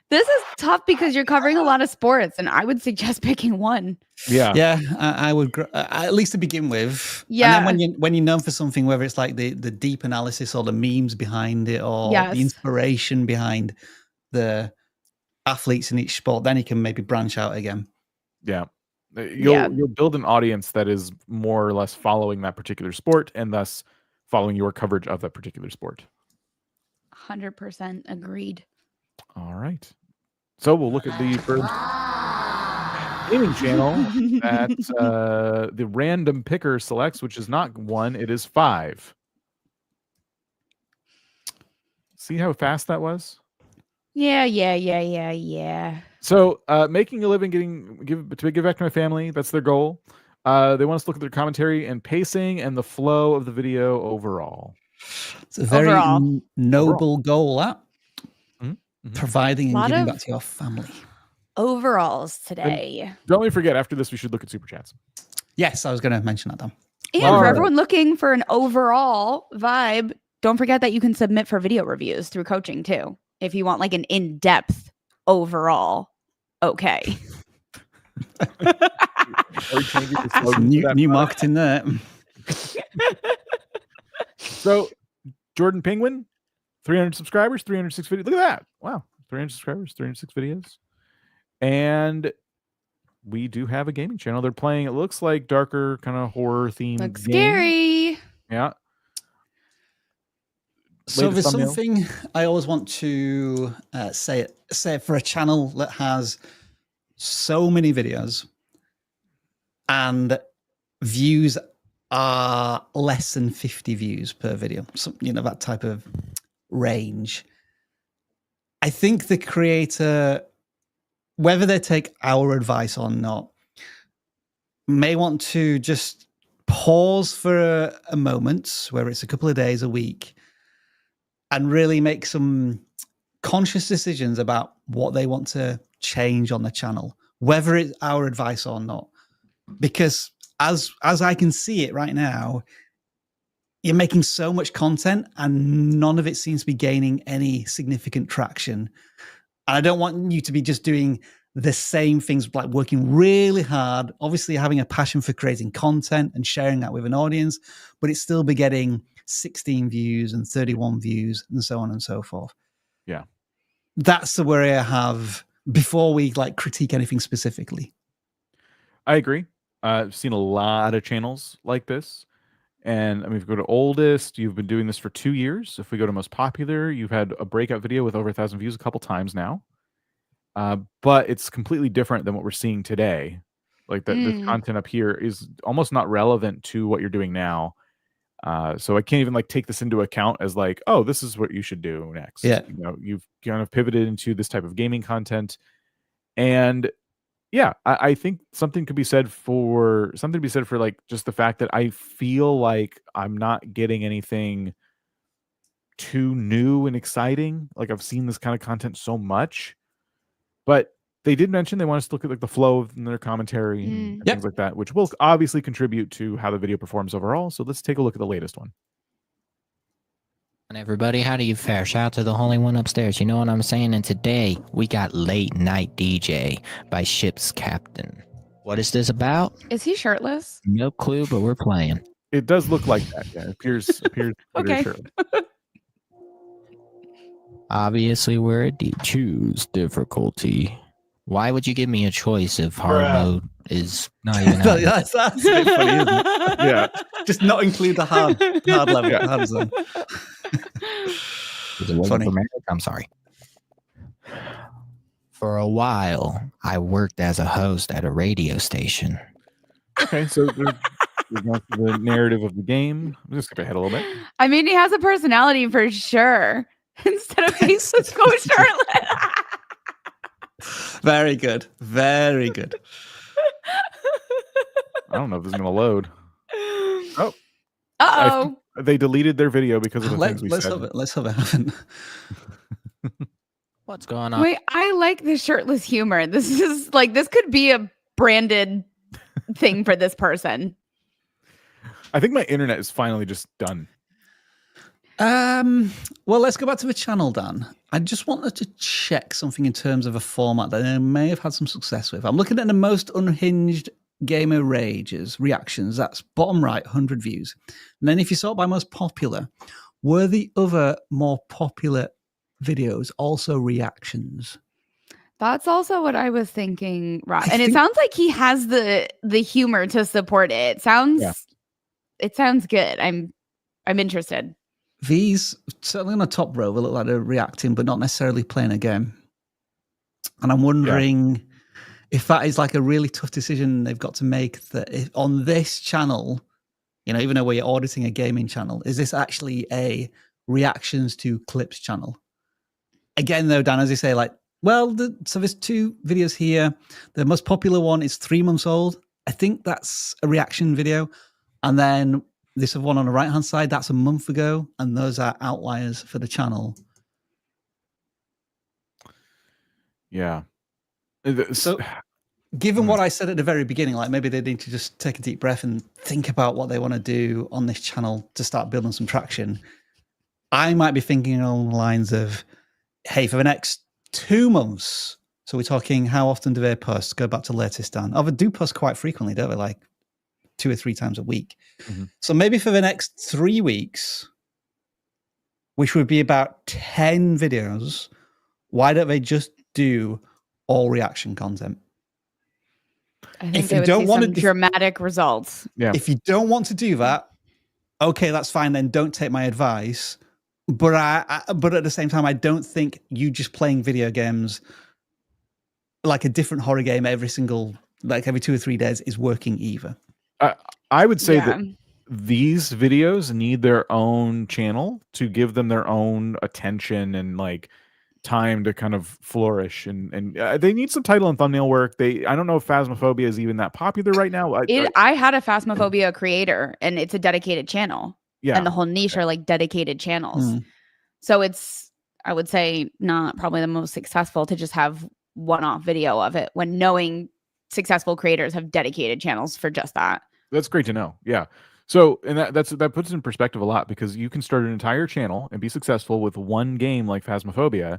This is tough because you're covering a lot of sports, and I would suggest picking one. Yeah, I would, at least to begin with. Yeah. And then when you're known for something, whether it's like the deep analysis or the memes behind it, or the inspiration behind the athletes in each sport, then you can maybe branch out again. Yeah. You'll build an audience that is more or less following that particular sport, and thus following your coverage of that particular sport. 100% agreed. All right. So we'll look at the first gaming channel that the random picker selects, which is not 1, it is 5. See how fast that was? Yeah. So making a living, give back to my family. That's their goal. They want us to look at their commentary and pacing and the flow of the video overall. It's a very noble goal, that. Providing and giving back to your family. Overalls today. And don't forget, after this, we should look at super chats. Yes, I was going to mention that, Dom. And for everyone looking for an overall vibe, don't forget that you can submit for video reviews through coaching too. If you want like an in-depth overall, okay. New marketing there. So, Jordan Penguin, 300 subscribers, 306 videos. Look at that. Wow. 300 subscribers, 306 videos. And we do have a gaming channel. They're playing, it looks like darker kind of horror themed. Looks scary. Yeah. So there's something I always want to say for a channel that has so many videos and views are less than 50 views per video. So, that type of range. I think the creator, whether they take our advice or not, may want to just pause for a moment, whether it's a couple of days, a week, and really make some conscious decisions about what they want to change on the channel, whether it's our advice or not. Because as I can see it right now, you're making so much content and none of it seems to be gaining any significant traction. And I don't want you to be just doing the same things, like working really hard, obviously having a passion for creating content and sharing that with an audience, but it's still be getting 16 views and 31 views and so on and so forth. Yeah. That's the worry I have before we critique anything specifically. I agree. I've seen a lot of channels like this. And I mean, if we go to oldest, you've been doing this for 2 years. If we go to most popular, you've had a breakout video with over 1,000 views a couple times now. But it's completely different than what we're seeing today. Like this content up here is almost not relevant to what you're doing now. So I can't even like take this into account as like, oh, this is what you should do next. Yeah. You know, you've kind of pivoted into this type of gaming content. And yeah, I think something to be said for like just the fact that I feel like I'm not getting anything too new and exciting. Like I've seen this kind of content so much, but they did mention they want us to look at like the flow of their commentary and things like that, which will obviously contribute to how the video performs overall. So let's take a look at the latest one. And everybody, how do you fare? Shout out to the holy one upstairs. You know what I'm saying? And today we got Late Night DJ by Ship's Captain. What is this about? Is he shirtless? No clue, but we're playing. It does look like that. Yeah, it appears Okay. shirtless. Obviously, we're a D. Choose difficulty. Why would you give me a choice if hard mode is not even out? that's a bit funny, isn't it? Yeah. Just not include the hard level. Yeah. Hard zone. Is it Funny. I'm sorry. For a while, I worked as a host at a radio station. Okay, so there's the narrative of the game. I'm just skip ahead a little bit. I mean, he has a personality for sure. Instead of face, let's go Charlotte. Very good. Very good. I don't know if this is going to load. Oh, Uh-oh. they deleted their video because of the things we Let's said. hope it haven't. What's going on? Wait, I like the shirtless humor. This is like, this could be a branded thing for this person. I think my internet is finally just done. Well, let's go back to the channel, Dan. I just wanted to check something in terms of a format that I may have had some success with. I'm looking at the most unhinged gamer rages, reactions. That's bottom right, 100 views. And then if you sort by most popular, were the other more popular videos also reactions? That's also what I was thinking, Rob. And it sounds like he has the humor to support it. It sounds good. I'm interested. These, certainly on the top row, they look like they're reacting, but not necessarily playing a game. And I'm wondering if that is like a really tough decision they've got to make, that if on this channel, you know, even though we're auditing a gaming channel, is this actually a reactions to clips channel? Again, though, Dan, as you say, like, well, so there's 2 videos here. The most popular one is 3 months old. I think that's a reaction video. And then this one on the right-hand side, that's a month ago. And those are outliers for the channel. Yeah. So given what I said at the very beginning, like maybe they need to just take a deep breath and think about what they want to do on this channel to start building some traction. I might be thinking along the lines of, hey, for the next 2 months, so we're talking how often do they post? Go back to latest, Dan. Oh, they do post quite frequently, don't they? Like 2 or 3 times a week. So maybe for the next 3 weeks, which would be about 10 videos, why don't they just do all reaction content? I think they would see some dramatic results. Yeah. If you don't want to do that, okay, that's fine. Then don't take my advice. But but at the same time, I don't think you just playing video games like a different horror game every 2 or 3 days is working either. I would say that these videos need their own channel to give them their own attention and like time to kind of flourish, and they need some title and thumbnail work. I don't know if Phasmophobia is even that popular right now. I had a Phasmophobia creator, and it's a dedicated channel. Yeah, and the whole niche are like dedicated channels. So it's, I would say, not probably the most successful to just have one-off video of it, when knowing successful creators have dedicated channels for just that. That's great to know. Yeah. So, and that puts it in perspective a lot, because you can start an entire channel and be successful with one game like Phasmophobia,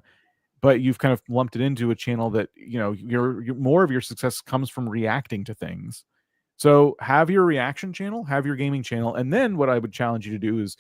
but you've kind of lumped it into a channel that, you know, your more of your success comes from reacting to things. So have your reaction channel, have your gaming channel, and then what I would challenge you to do is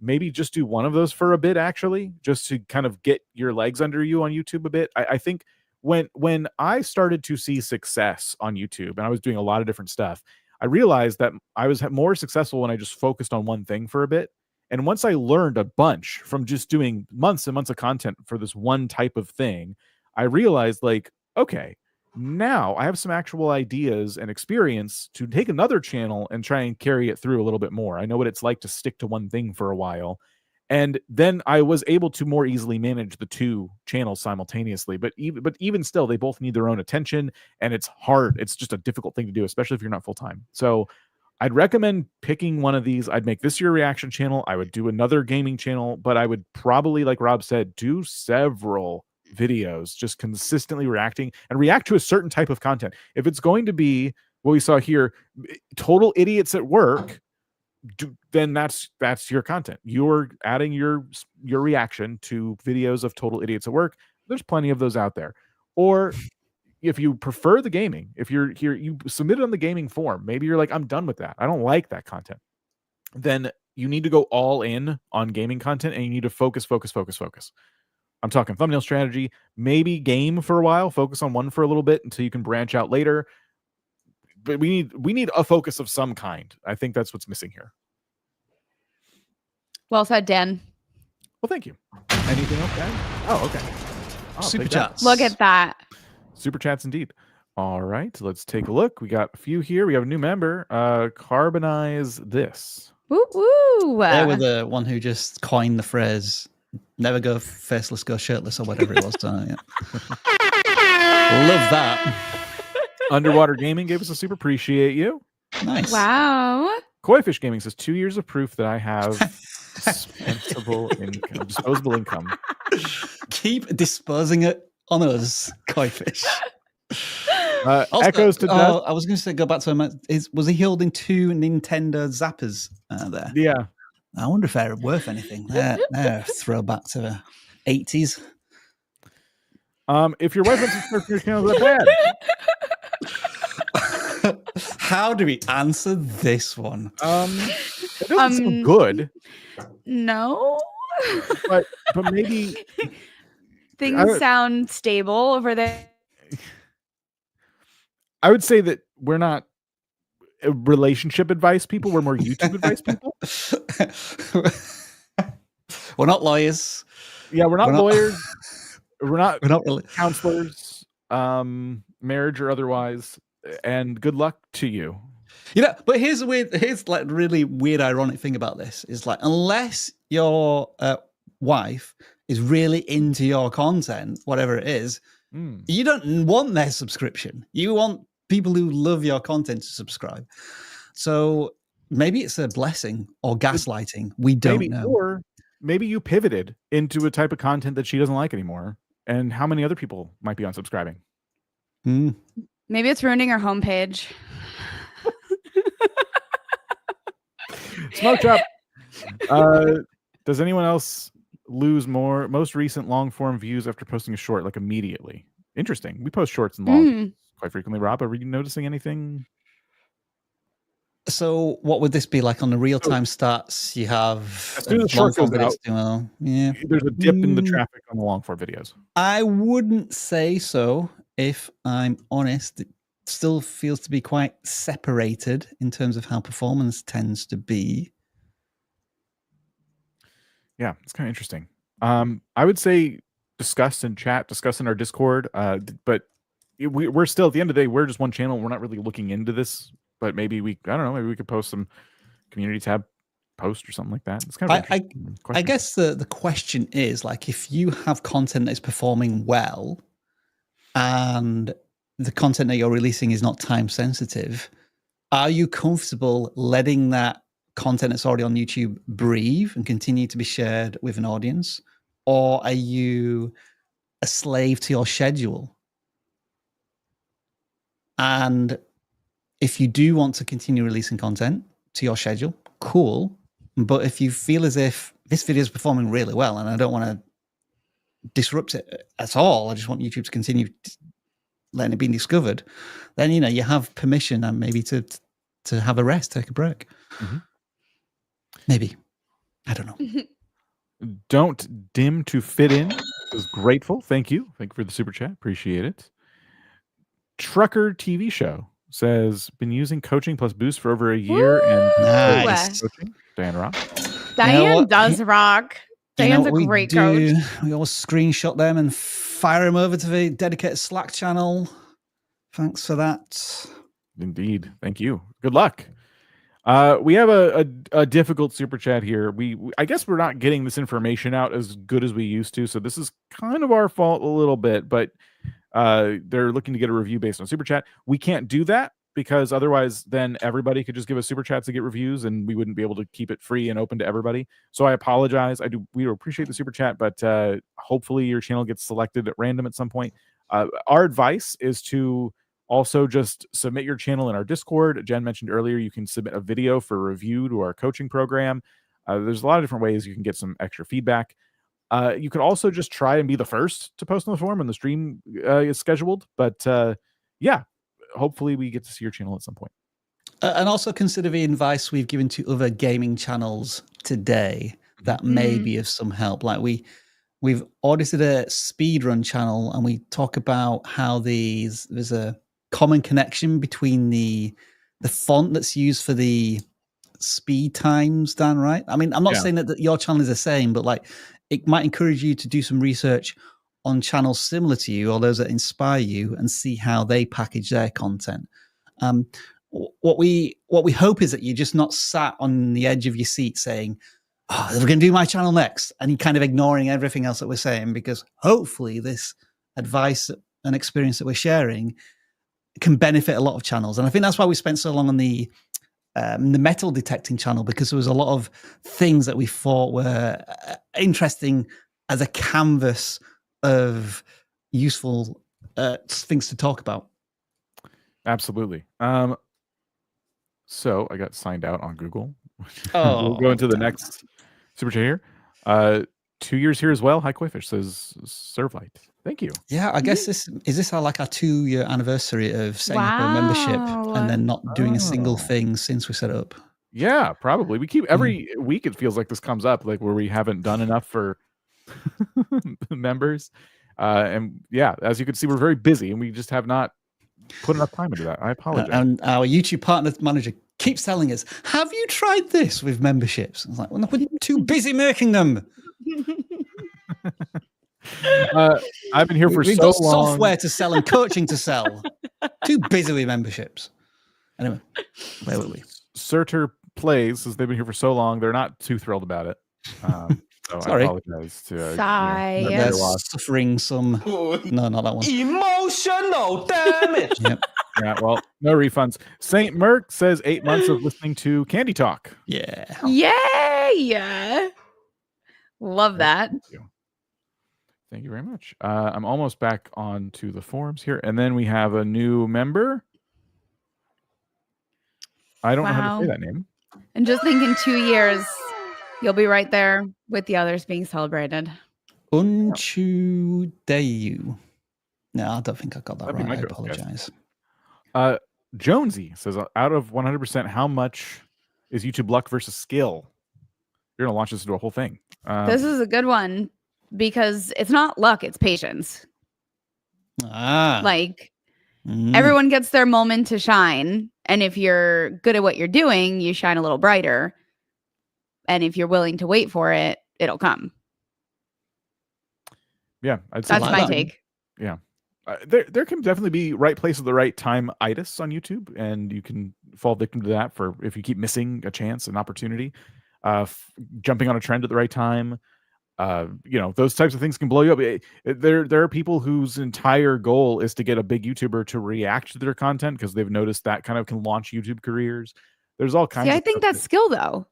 maybe just do one of those for a bit, actually, just to kind of get your legs under you on YouTube a bit. I think when I started to see success on YouTube, and I was doing a lot of different stuff, I realized that I was more successful when I just focused on one thing for a bit. And once I learned a bunch from just doing months and months of content for this one type of thing, I realized like, okay, now I have some actual ideas and experience to take another channel and try and carry it through a little bit more. I know what it's like to stick to one thing for a while. And then I was able to more easily manage the two channels simultaneously. But even still, they both need their own attention, and it's hard. It's just a difficult thing to do, especially if you're not full time. So I'd recommend picking one of these. I'd make this your reaction channel. I would do another gaming channel, but I would probably, like Rob said, do several videos just consistently reacting and react to a certain type of content. If it's going to be what we saw here, total idiots at work, then that's your content. You're adding your reaction to videos of total idiots at work. There's plenty of those out there. Or if you prefer the gaming, if you're here, you submit it on the gaming form. Maybe you're like, I'm done with that. I don't like that content. Then you need to go all in on gaming content, and you need to focus. I'm talking thumbnail strategy, maybe game for a while, focus on one for a little bit until you can branch out later. But we need a focus of some kind. I think that's what's missing here. Well said, Dan. Well, thank you. Anything else, Dan? Oh, okay. Super chats. Look at that. Super chats indeed. All right, let's take a look. We got a few here. We have a new member. Carbonize this. Woo woo. They were the one who just coined the phrase "never go faceless, go shirtless" or whatever it was. So, yeah. Love that. Underwater Gaming gave us a super. Appreciate you. Nice. Wow. Koifish Gaming says 2 years of proof that I have disposable income. Keep disposing it on us, Koifish. Echoes to death. I was going to say, go back to him. Was he holding 2 Nintendo Zappers there? Yeah. I wonder if they're worth anything. They're a throwback to the 80s. If your wife wants to subscribe to your channel, is that bad? How do we answer this one? It doesn't sound good. No. But maybe things sound stable over there. I would say that we're not relationship advice people. We're more YouTube advice people. We're not lawyers. Yeah, we're not lawyers. We're not really counselors, marriage or otherwise. And good luck to you. You know, but here's like really weird, ironic thing about this is like, unless your wife is really into your content, whatever it is, you don't want their subscription. You want people who love your content to subscribe. So maybe it's a blessing or gaslighting. We don't know. Or maybe you pivoted into a type of content that she doesn't like anymore. And how many other people might be unsubscribing? Maybe it's ruining her homepage. Smoke drop. Does anyone else lose most recent long form views after posting a short, like immediately? Interesting. We post shorts and long quite frequently. Rob, are you noticing anything? So what would this be like on the real-time stats? You have as soon as the short goes out, yeah. There's a dip in the traffic on the long form videos. I wouldn't say so, if I'm honest. It still feels to be quite separated in terms of how performance tends to be. Yeah, it's kind of interesting. I would say discuss in chat, discuss in our Discord. But we're still, at the end of the day, we're just one channel. We're not really looking into this. But maybe I don't know, maybe we could post some community tab post or something like that. It's kind of I guess the question is, like, if you have content that's performing well and the content that you're releasing is not time sensitive, are you comfortable letting that content that's already on YouTube breathe and continue to be shared with an audience? Or are you a slave to your schedule? And if you do want to continue releasing content to your schedule, cool. But if you feel as if this video is performing really well and I don't want to disrupt it at all, I just want YouTube to continue letting it be discovered, then, you know, you have permission and maybe to have a rest, take a break. Maybe. I don't know. Don't dim to fit in. Is grateful. Thank you. Thank you for the super chat. Appreciate it. Trucker TV show. says, been using coaching plus boost for over a year and Nice. coaching. Diane Rock. Diane does rock. Diane's a great coach. We always screenshot them and fire them over to the dedicated Slack channel. Thanks for that. Indeed. Thank you. Good luck. We have a difficult super chat here. I guess we're not getting this information out as good as we used to, so this is kind of our fault a little bit, but they're looking to get a review based on super chat. We can't do that because otherwise then everybody could just give us super chats to get reviews and we wouldn't be able to keep it free and open to everybody. So I apologize. We appreciate the super chat, but hopefully your channel gets selected at random at some point. Our advice is to also just submit your channel in our Discord. Jen mentioned earlier you can submit a video for review to our coaching program. There's a lot of different ways you can get some extra feedback. You could also just try and be the first to post on the forum when the stream is scheduled. But yeah, hopefully we get to see your channel at some point. And also consider the advice we've given to other gaming channels today that may be of some help. Like we've audited a speedrun channel and we talk about how there's a common connection between the font that's used for the speed times, Dan, right? I mean, I'm not saying that your channel is the same, but like it might encourage you to do some research on channels similar to you or those that inspire you and see how they package their content. What we hope is that you're just not sat on the edge of your seat saying, oh, we're going to do my channel next, and you're kind of ignoring everything else that we're saying, because hopefully this advice and experience that we're sharing can benefit a lot of channels. And I think that's why we spent so long on the metal detecting channel, because there was a lot of things that we thought were interesting as a canvas of useful things to talk about. Absolutely. So I got signed out on Google. Oh, we'll go into the next super chat here. 2 years here as well. Hi Koifish says serve light. Thank you. Yeah, I guess this our 2-year anniversary of setting up a membership and then not doing a single thing since we set it up. Yeah, probably. We keep every week it feels like this comes up, like where we haven't done enough for members. And yeah, as you can see, we're very busy and we just have not put enough time into that. I apologize. And our YouTube partner manager keeps telling us, have you tried this with memberships? I was like, well, no, we're too busy making them. I've been here for We've so got long. software to sell and coaching to sell. Too busy with memberships. Anyway, where were we? Surtur Plays says they've been here for so long. They're not too thrilled about it. So Sorry. I apologize to Sigh. They're suffering some... No, not that one. Emotional damage. Yep. Yeah, well, no refunds. Saint Merc says 8 months of listening to Candy Talk. Yeah. Yay! Love that. Thank you very much. I'm almost back onto the forums here. And then we have a new member. I don't know how to say that name. And just think in 2 years, you'll be right there with the others being celebrated. Unchu Deu. No, I don't think I got that That'd be right. I my guess. apologize. Jonesy says, out of 100%, how much is YouTube luck versus skill? You're going to launch this into a whole thing. This is a good one because it's not luck, it's patience. Like everyone gets their moment to shine. And if you're good at what you're doing, you shine a little brighter. And if you're willing to wait for it, it'll come. Yeah, I'd say that's my take. Yeah. There can definitely be right place at the right time itis on YouTube, and you can fall victim to that for if you keep missing a chance, an opportunity, jumping on a trend at the right time. Those types of things can blow you up. There are people whose entire goal is to get a big YouTuber to react to their content because they've noticed that kind of can launch YouTube careers. There's all kinds. I think that's skill though.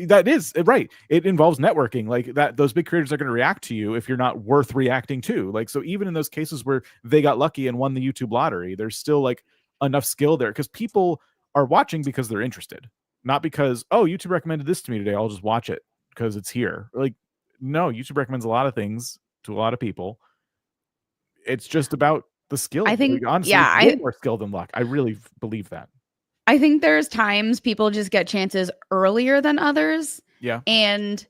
That is right. It involves networking like that. Those big creators are going to react to you if you're not worth reacting to. Like, so even in those cases where they got lucky and won the YouTube lottery, there's still like enough skill there because people are watching because they're interested, not because, oh, YouTube recommended this to me today, I'll just watch it because it's here. Like, no, YouTube recommends a lot of things to a lot of people. It's just about the skill. I think, like, honestly, yeah, it's way more skill than luck. I really believe that. I think there's times people just get chances earlier than others. Yeah. And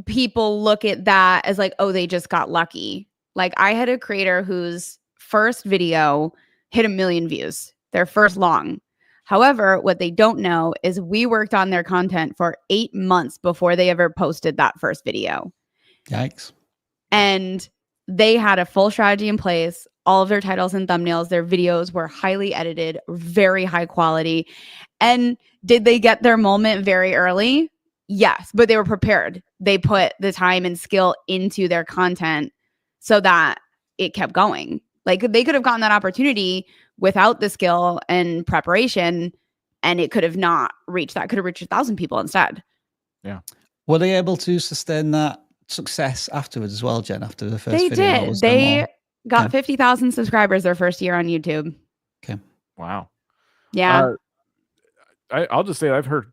people look at that as like, oh, they just got lucky. Like I had a creator whose first video hit 1 million views. their first long. However, what they don't know is we worked on their content for 8 months before they ever posted that first video. Yikes. And they had a full strategy in place. All of their titles and thumbnails, their videos were highly edited, very high quality. And did they get their moment very early? Yes, but they were prepared. They put the time and skill into their content so that it kept going. Like they could have gotten that opportunity without the skill and preparation, and it could have not reached that. Could have reached 1,000 people instead. Yeah. Were they able to sustain that success afterwards as well, Jen, after the first They video? did. They got 50,000 subscribers their first year on YouTube. Okay. Wow. Yeah. I'll just say I've heard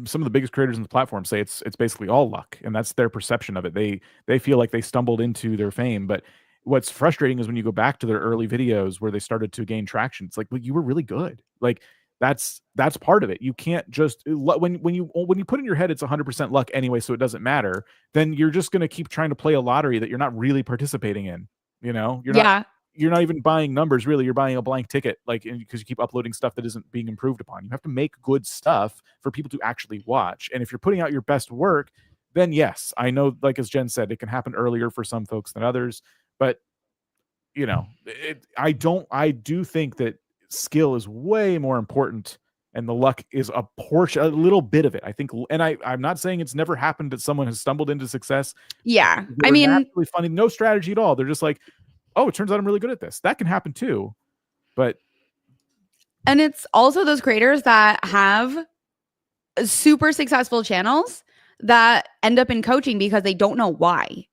some of the biggest creators on the platform say it's basically all luck, and that's their perception of it. They feel like they stumbled into their fame, but what's frustrating is when you go back to their early videos where they started to gain traction. It's like, well, you were really good. Like that's part of it. You can't just when you put in your head it's 100% luck anyway, so it doesn't matter. Then you're just going to keep trying to play a lottery that you're not really participating in. You know, you're not even buying numbers, really. You're buying a blank ticket, like, because you keep uploading stuff that isn't being improved upon. You have to make good stuff for people to actually watch. And if you're putting out your best work, then yes, I know, like as Jen said, it can happen earlier for some folks than others. But, you know, I do think that skill is way more important, and the luck is a portion, a little bit of it, I think. And I'm not saying it's never happened that someone has stumbled into success. Yeah. I mean, really funny, no strategy at all. They're just like, oh, it turns out I'm really good at this. That can happen too. And it's also those creators that have super successful channels that end up in coaching because they don't know why.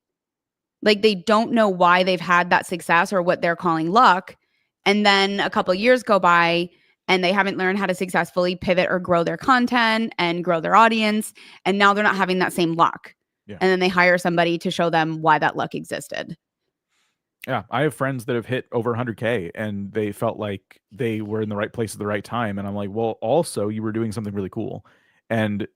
Like they don't know why they've had that success or what they're calling luck. And then a couple of years go by and they haven't learned how to successfully pivot or grow their content and grow their audience. And now they're not having that same luck. Yeah. And then they hire somebody to show them why that luck existed. Yeah, I have friends that have hit over 100K and they felt like they were in the right place at the right time. And I'm like, well, also you were doing something really cool. And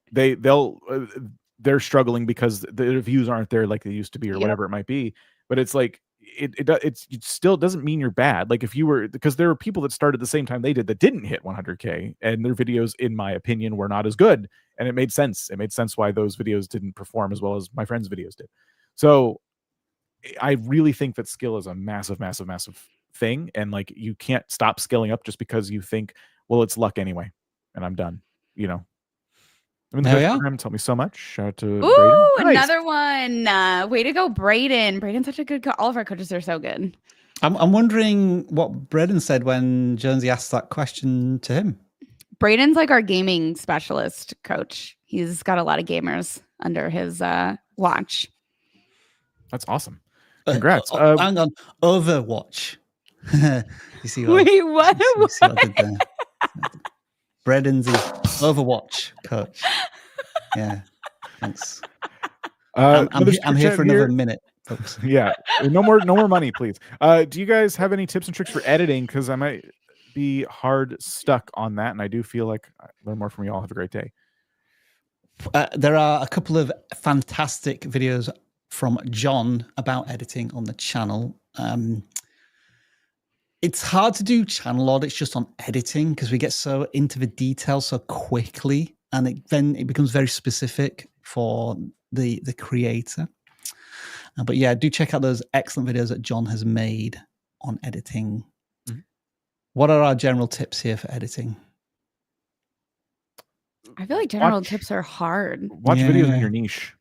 they're struggling because the views aren't there like they used to be, or whatever it might be. But it's like, it still doesn't mean you're bad. Like if you were, because there were people that started the same time they did that didn't hit 100K, and their videos, in my opinion, were not as good. And it made sense. It made sense why those videos didn't perform as well as my friends' videos did. So I really think that skill is a massive, massive, massive thing. And like, you can't stop scaling up just because you think, well, it's luck anyway, and I'm done, you know? I mean, the program taught me so much. Shout out to Ooh, Braden. another one. Way to go, Braden. Braden's such a good coach. All of our coaches are so good. I'm wondering what Braden said when Jonesy asked that question to him. Braden's like our gaming specialist coach. He's got a lot of gamers under his watch. That's awesome. Congrats. Hang on. Overwatch. You see what? Wait, what? You see what I did there? Braden's the Overwatch coach. Yeah. Thanks. I'm here for another minute, folks. Yeah. No more money, please. Do you guys have any tips and tricks for editing? Because I might be hard stuck on that, and I do feel like I learn more from you all. Have a great day. There are a couple of fantastic videos from John about editing on the channel. It's hard to do channel audits just on editing because we get so into the details so quickly, and then it becomes very specific for the creator. But yeah, do check out those excellent videos that John has made on editing. Mm-hmm. What are our general tips here for editing? I feel like general tips are hard. Watch videos in your niche.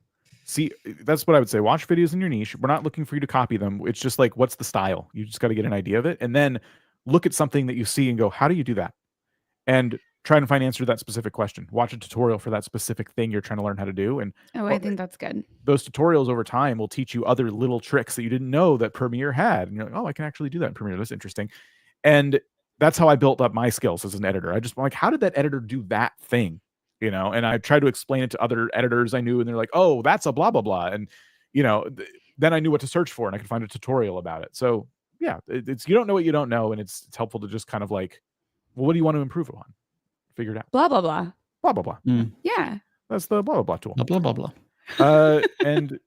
See, that's what I would say. Watch videos in your niche. We're not looking for you to copy them. It's just like, what's the style? You just got to get an idea of it. And then look at something that you see and go, how do you do that? And try and find answer to that specific question. Watch a tutorial for that specific thing you're trying to learn how to do. And I think that's good. Those tutorials over time will teach you other little tricks that you didn't know that Premiere had. And you're like, oh, I can actually do that in Premiere. That's interesting. And that's how I built up my skills as an editor. I'm like, how did that editor do that thing? You know, and I tried to explain it to other editors I knew, and they're like, oh, that's a blah, blah, blah. And, you know, then I knew what to search for, and I could find a tutorial about it. So yeah, it's, you don't know what you don't know. And it's helpful to just kind of like, well, what do you want to improve upon? Figure it out. Blah, blah, blah. Blah, blah, blah. Mm. Yeah. That's the blah, blah, blah tool. Blah, blah, blah, blah. And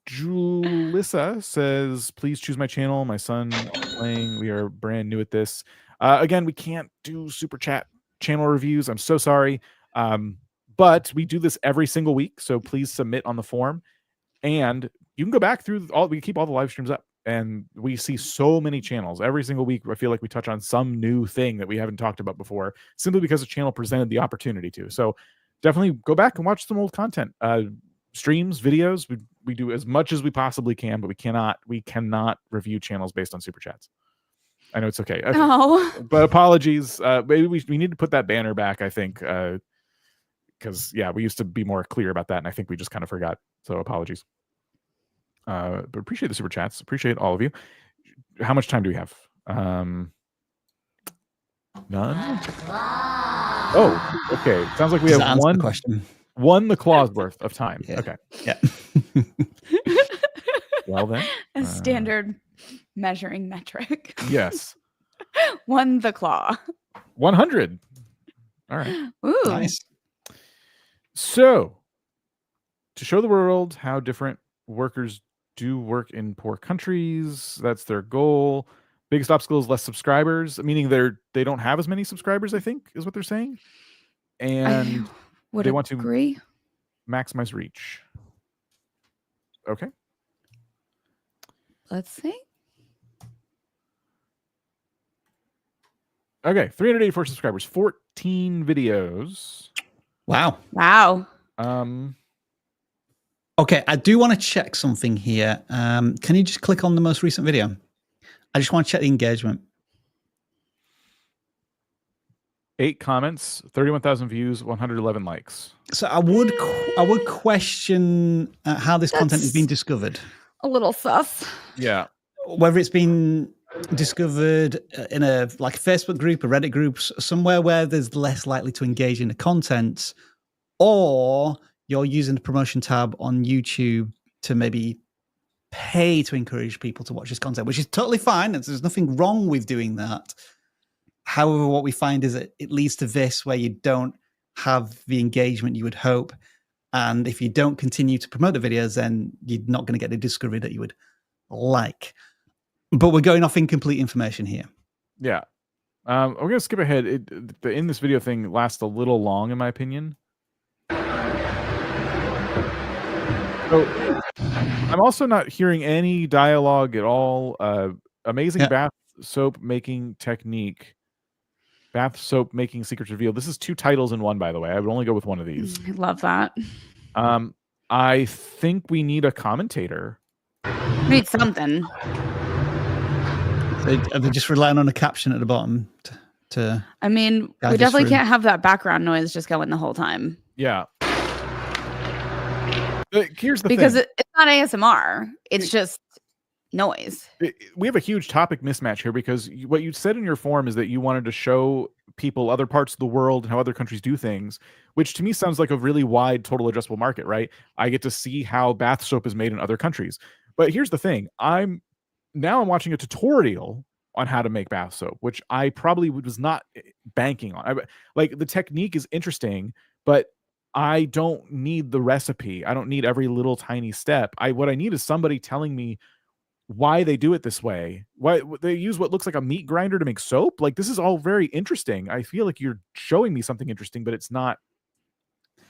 Julissa says, please choose my channel. My son playing. We are brand new at this. Again, we can't do super chat channel reviews. I'm so sorry. But we do this every single week. So please submit on the form. And you can go back through we keep all the live streams up. And we see so many channels every single week. I feel like we touch on some new thing that we haven't talked about before, simply because the channel presented the opportunity to. So definitely go back and watch some old content, streams, videos. We do as much as we possibly can, but we cannot review channels based on super chats. I know it's okay. But apologies. Maybe we need to put that banner back, I think, because we used to be more clear about that, and I think we just kind of forgot. So apologies. But appreciate the super chats. Appreciate all of you. How much time do we have? None. Oh, okay. Sounds like we have one question. The claw's worth of time. Yeah. Okay. Yeah. Well then, a standard measuring metric. Yes. Won the claw. 100. All right. Ooh. Nice. So, to show the world how different workers do work in poor countries, that's their goal. Biggest obstacle is less subscribers, meaning they don't have as many subscribers, I think, is what they're saying. And they want to maximize reach. Okay. Let's see. Okay, 384 subscribers, 14 videos. Wow. Okay, I do want to check something here. Can you just click on the most recent video? I just want to check the engagement. 8 comments, 31,000 views, 111 likes. So I would question how this content is being discovered. A little sus. Yeah. Whether it's been discovered in a Facebook group, a Reddit group, somewhere where there's less likely to engage in the content, or you're using the promotion tab on YouTube to maybe pay to encourage people to watch this content, which is totally fine. There's nothing wrong with doing that. However, what we find is that it leads to this, where you don't have the engagement you would hope. And if you don't continue to promote the videos, then you're not going to get the discovery that you would like. But we're going off incomplete information here. Yeah. I'm going to skip ahead. The in this video thing lasts a little long, in my opinion. So I'm also not hearing any dialogue at all. Amazing bath soap making technique. Bath soap making secrets revealed. This is 2 titles in one, by the way. I would only go with one of these. I love that. I think we need a commentator. We need something. Are they just relying on a caption at the bottom to I mean, we definitely can't have that background noise just going the whole time. Yeah. Here's the because thing. it's not ASMR. It's just noise. We have a huge topic mismatch here, because what you said in your form is that you wanted to show people other parts of the world and how other countries do things, which to me sounds like a really wide total addressable market, right? I get to see how bath soap is made in other countries. But here's the thing. I'm watching a tutorial on how to make bath soap, which I probably was not banking on. Like, the technique is interesting, but I don't need the recipe. I don't need every little tiny step. What I need is somebody telling me why they do it this way. Why they use what looks like a meat grinder to make soap. Like, this is all very interesting. I feel like you're showing me something interesting, but it's not.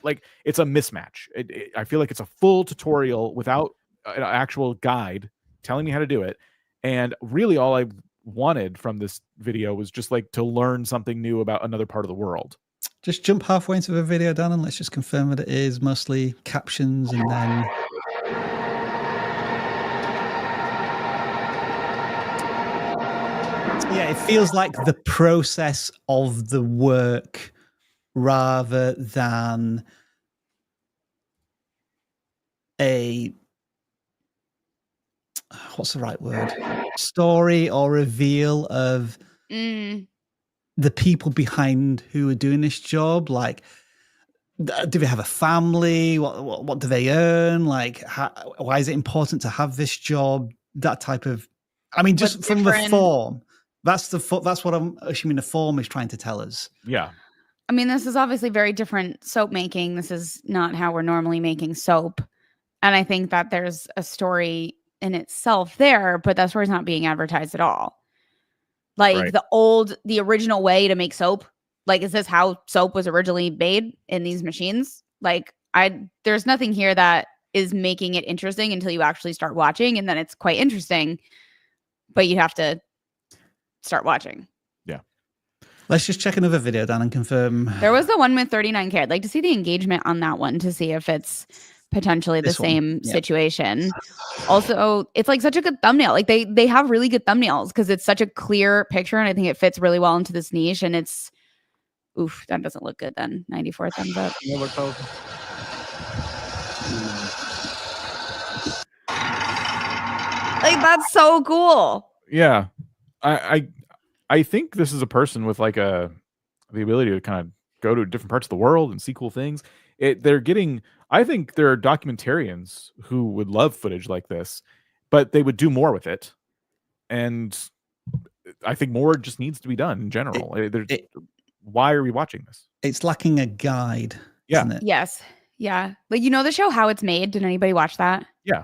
Like, it's a mismatch. I feel like it's a full tutorial without an actual guide telling me how to do it. And really all I wanted from this video was just like to learn something new about another part of the world. Just jump halfway into the video, Dan, and let's just confirm that it is mostly captions, and then yeah, it feels like the process of the work rather than what's the right word? Story or reveal of the people behind who are doing this job. Like, do they have a family? What do they earn? Like, why is it important to have this job? That type of, I mean, just from the form. That's what I'm assuming the form is trying to tell us. Yeah. I mean, this is obviously very different soap making. This is not how we're normally making soap. And I think that there's a story in itself there, but that story's not being advertised at all. Like the original way to make soap. Like, is this how soap was originally made in these machines? Like, there's nothing here that is making it interesting until you actually start watching, and then it's quite interesting. But you have to start watching. Yeah. Let's just check another video, Dan, and confirm. There was the one with 39K. I'd like to see the engagement on that one to see if it's potentially the same situation. Also, it's like such a good thumbnail. Like they have really good thumbnails because it's such a clear picture, and I think it fits really well into this niche. And it's that doesn't look good then. 94 thumbs up. Like, that's so cool. Yeah. I think this is a person with like the ability to kind of go to different parts of the world and see cool things. I think there are documentarians who would love footage like this, but they would do more with it. And I think more just needs to be done in general. Why are we watching this? It's lacking a guide, isn't it? Yes. Yeah. Like, the show How It's Made. Did anybody watch that? Yeah.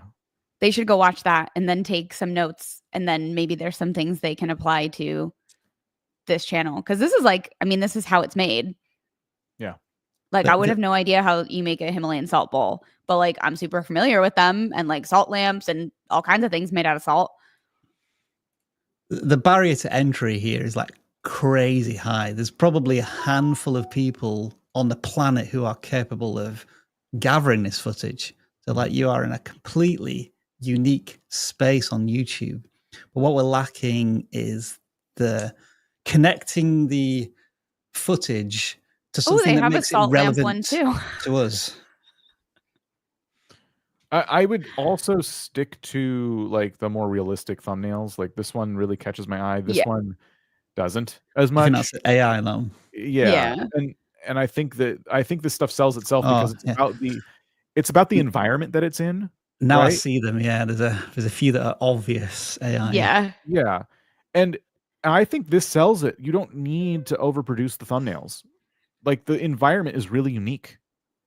They should go watch that and then take some notes. And then maybe there's some things they can apply to this channel. Because this is this is how it's made. Yeah. Like, I would have no idea how you make a Himalayan salt bowl, but like I'm super familiar with them and like salt lamps and all kinds of things made out of salt. The barrier to entry here is like crazy high. There's probably a handful of people on the planet who are capable of gathering this footage. So like you are in a completely unique space on YouTube. But what we're lacking is the connecting the footage to something that makes it relevant to us. I would also stick to like the more realistic thumbnails. Like this one really catches my eye. This one doesn't as much. That's AI though. Yeah. And I think this stuff sells itself because it's about the environment that it's in. Now I see them. Yeah, there's a few that are obvious AI. Yeah. And I think this sells it. You don't need to overproduce the thumbnails. Like the environment is really unique.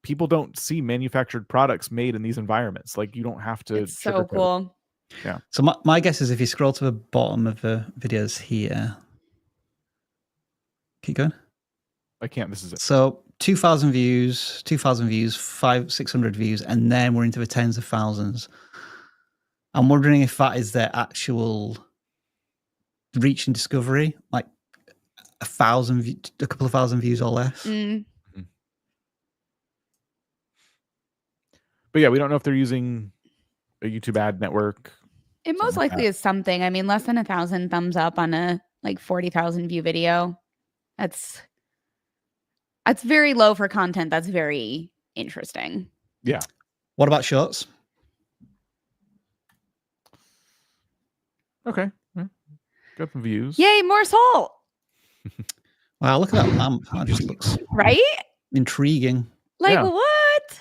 People don't see manufactured products made in these environments. Like you don't have to. It's so cool. Yeah. So my guess is if you scroll to the bottom of the videos here, keep going. I can't. This is it. So 2,000 views, 600 views, and then we're into the tens of thousands. I'm wondering if that is their actual reach and discovery, like a couple of thousand views or less. But yeah, we don't know if they're using a YouTube ad network. It most likely is something. I mean, less than 1,000 thumbs up on a like 40,000 view video. That's very low for content. That's very interesting. Yeah. What about shorts? Okay. Got some views. Yay, more salt. Wow, look at that lamp. That just looks right intriguing. Like what?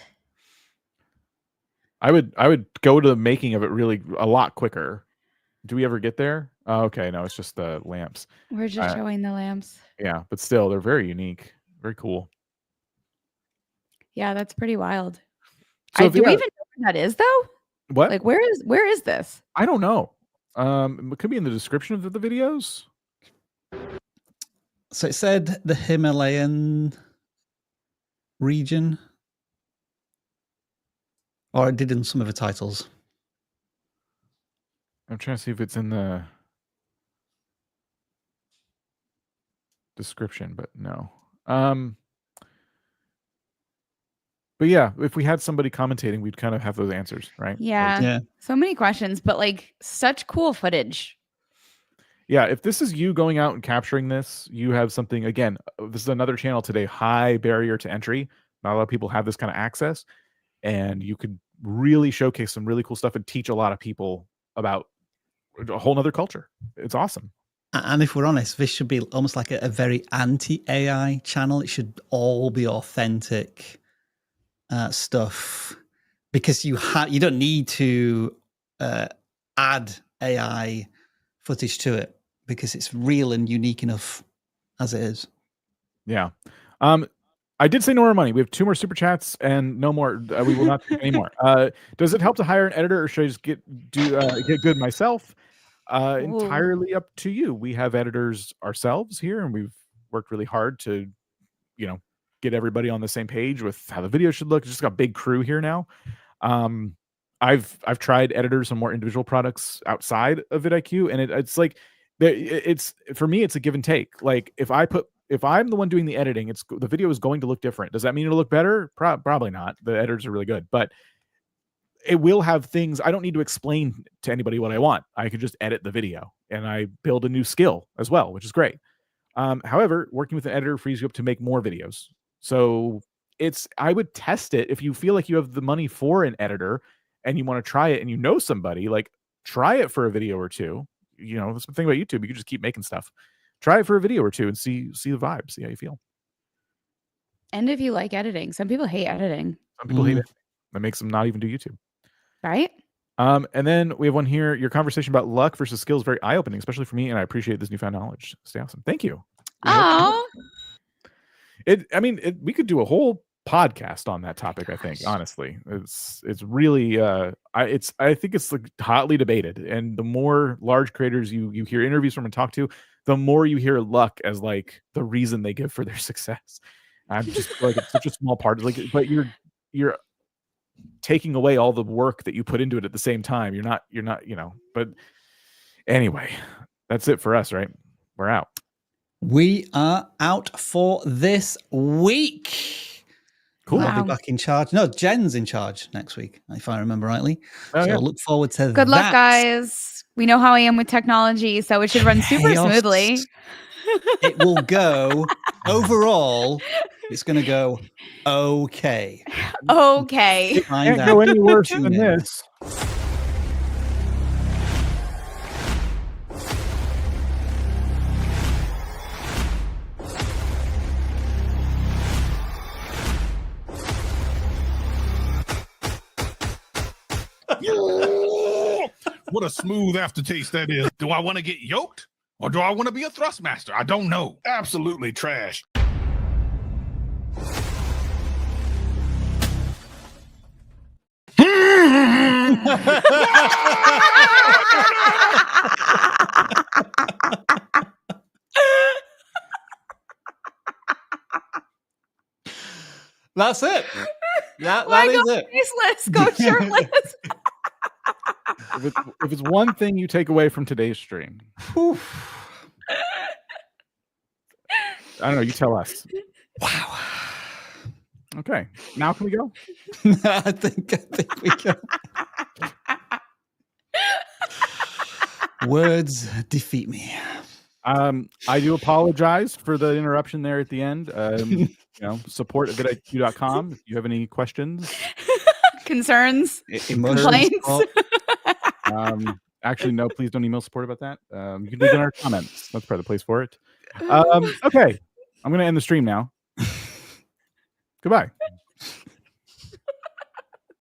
I would go to the making of it really a lot quicker. Do we ever get there? Oh, okay, no, it's just the lamps. We're just showing the lamps. Yeah, but still, they're very unique, very cool. Yeah, that's pretty wild. So do we even know where that is, though? What? Like, where is this? I don't know. It could be in the description of the videos. So it said the Himalayan region, or it did in some of the titles. I'm trying to see if it's in the description, but no. But yeah, if we had somebody commentating, we'd kind of have those answers, right? Yeah. So many questions, but like such cool footage. Yeah, if this is you going out and capturing this, you have something. Again, this is another channel today, high barrier to entry. Not a lot of people have this kind of access, and you could really showcase some really cool stuff and teach a lot of people about a whole nother culture. It's awesome. And if we're honest, this should be almost like a very anti-AI channel. It should all be authentic stuff, because you don't need to add AI footage to it, because it's real and unique enough as it is. Yeah. I did say no more money. We have 2 more super chats and no more. We will not take any more. Does it help to hire an editor, or should I just get good myself? Entirely up to you. We have editors ourselves here, and we've worked really hard to, get everybody on the same page with how the video should look. It's just got a big crew here now. I've tried editors on more individual products outside of vidIQ, and it's like it's for me, it's a give and take. Like if I'm the one doing the editing, the video is going to look different. Does that mean it'll look better? Probably not. The editors are really good, but it will have things. I don't need to explain to anybody what I want. I could just edit the video, and I build a new skill as well, which is great. However, working with an editor frees you up to make more videos. So I would test it if you feel like you have the money for an editor and you want to try it, and somebody, like, try it for a video or two. That's the thing about YouTube. You can just keep making stuff. Try it for a video or two and see the vibe, see how you feel. And if you like editing, some people hate editing. Some people hate it. That makes them not even do YouTube. Right? And then we have one here. Your conversation about luck versus skill is very eye-opening, especially for me, and I appreciate this newfound knowledge. Stay awesome. Thank you. Oh. We could do a whole podcast on that topic. I think, honestly, it's really I think it's like hotly debated, and the more large creators you hear interviews from and talk to, the more you hear luck as like the reason they give for their success. I'm just like, it's such a small part. Like, but you're taking away all the work that you put into it at the same time. You're not. But anyway, that's it for us, right? We're out. We are out for this week. Cool. I'll be back in charge. No, Jen's in charge next week, if I remember rightly. Oh, so yeah. I look forward to that. Good luck, guys. We know how I am with technology, so it should run super smoothly. It will go overall. It's going to go okay. Okay. Can't go any worse than this. What a smooth aftertaste that is. Do I want to get yoked, or do I want to be a thrustmaster? I don't know. Absolutely trash. That's it. That is it. Faceless, go shirtless. If it's one thing you take away from today's stream, I don't know. You tell us. Wow. Okay. Now can we go? I think we can. Words defeat me. I do apologize for the interruption there at the end. Support at vidIQ.com if you have any questions, concerns, complaints. Actually, no, please don't email support about that. You can leave it in our comments. That's probably the place for it. Okay. I'm going to end the stream now. Goodbye.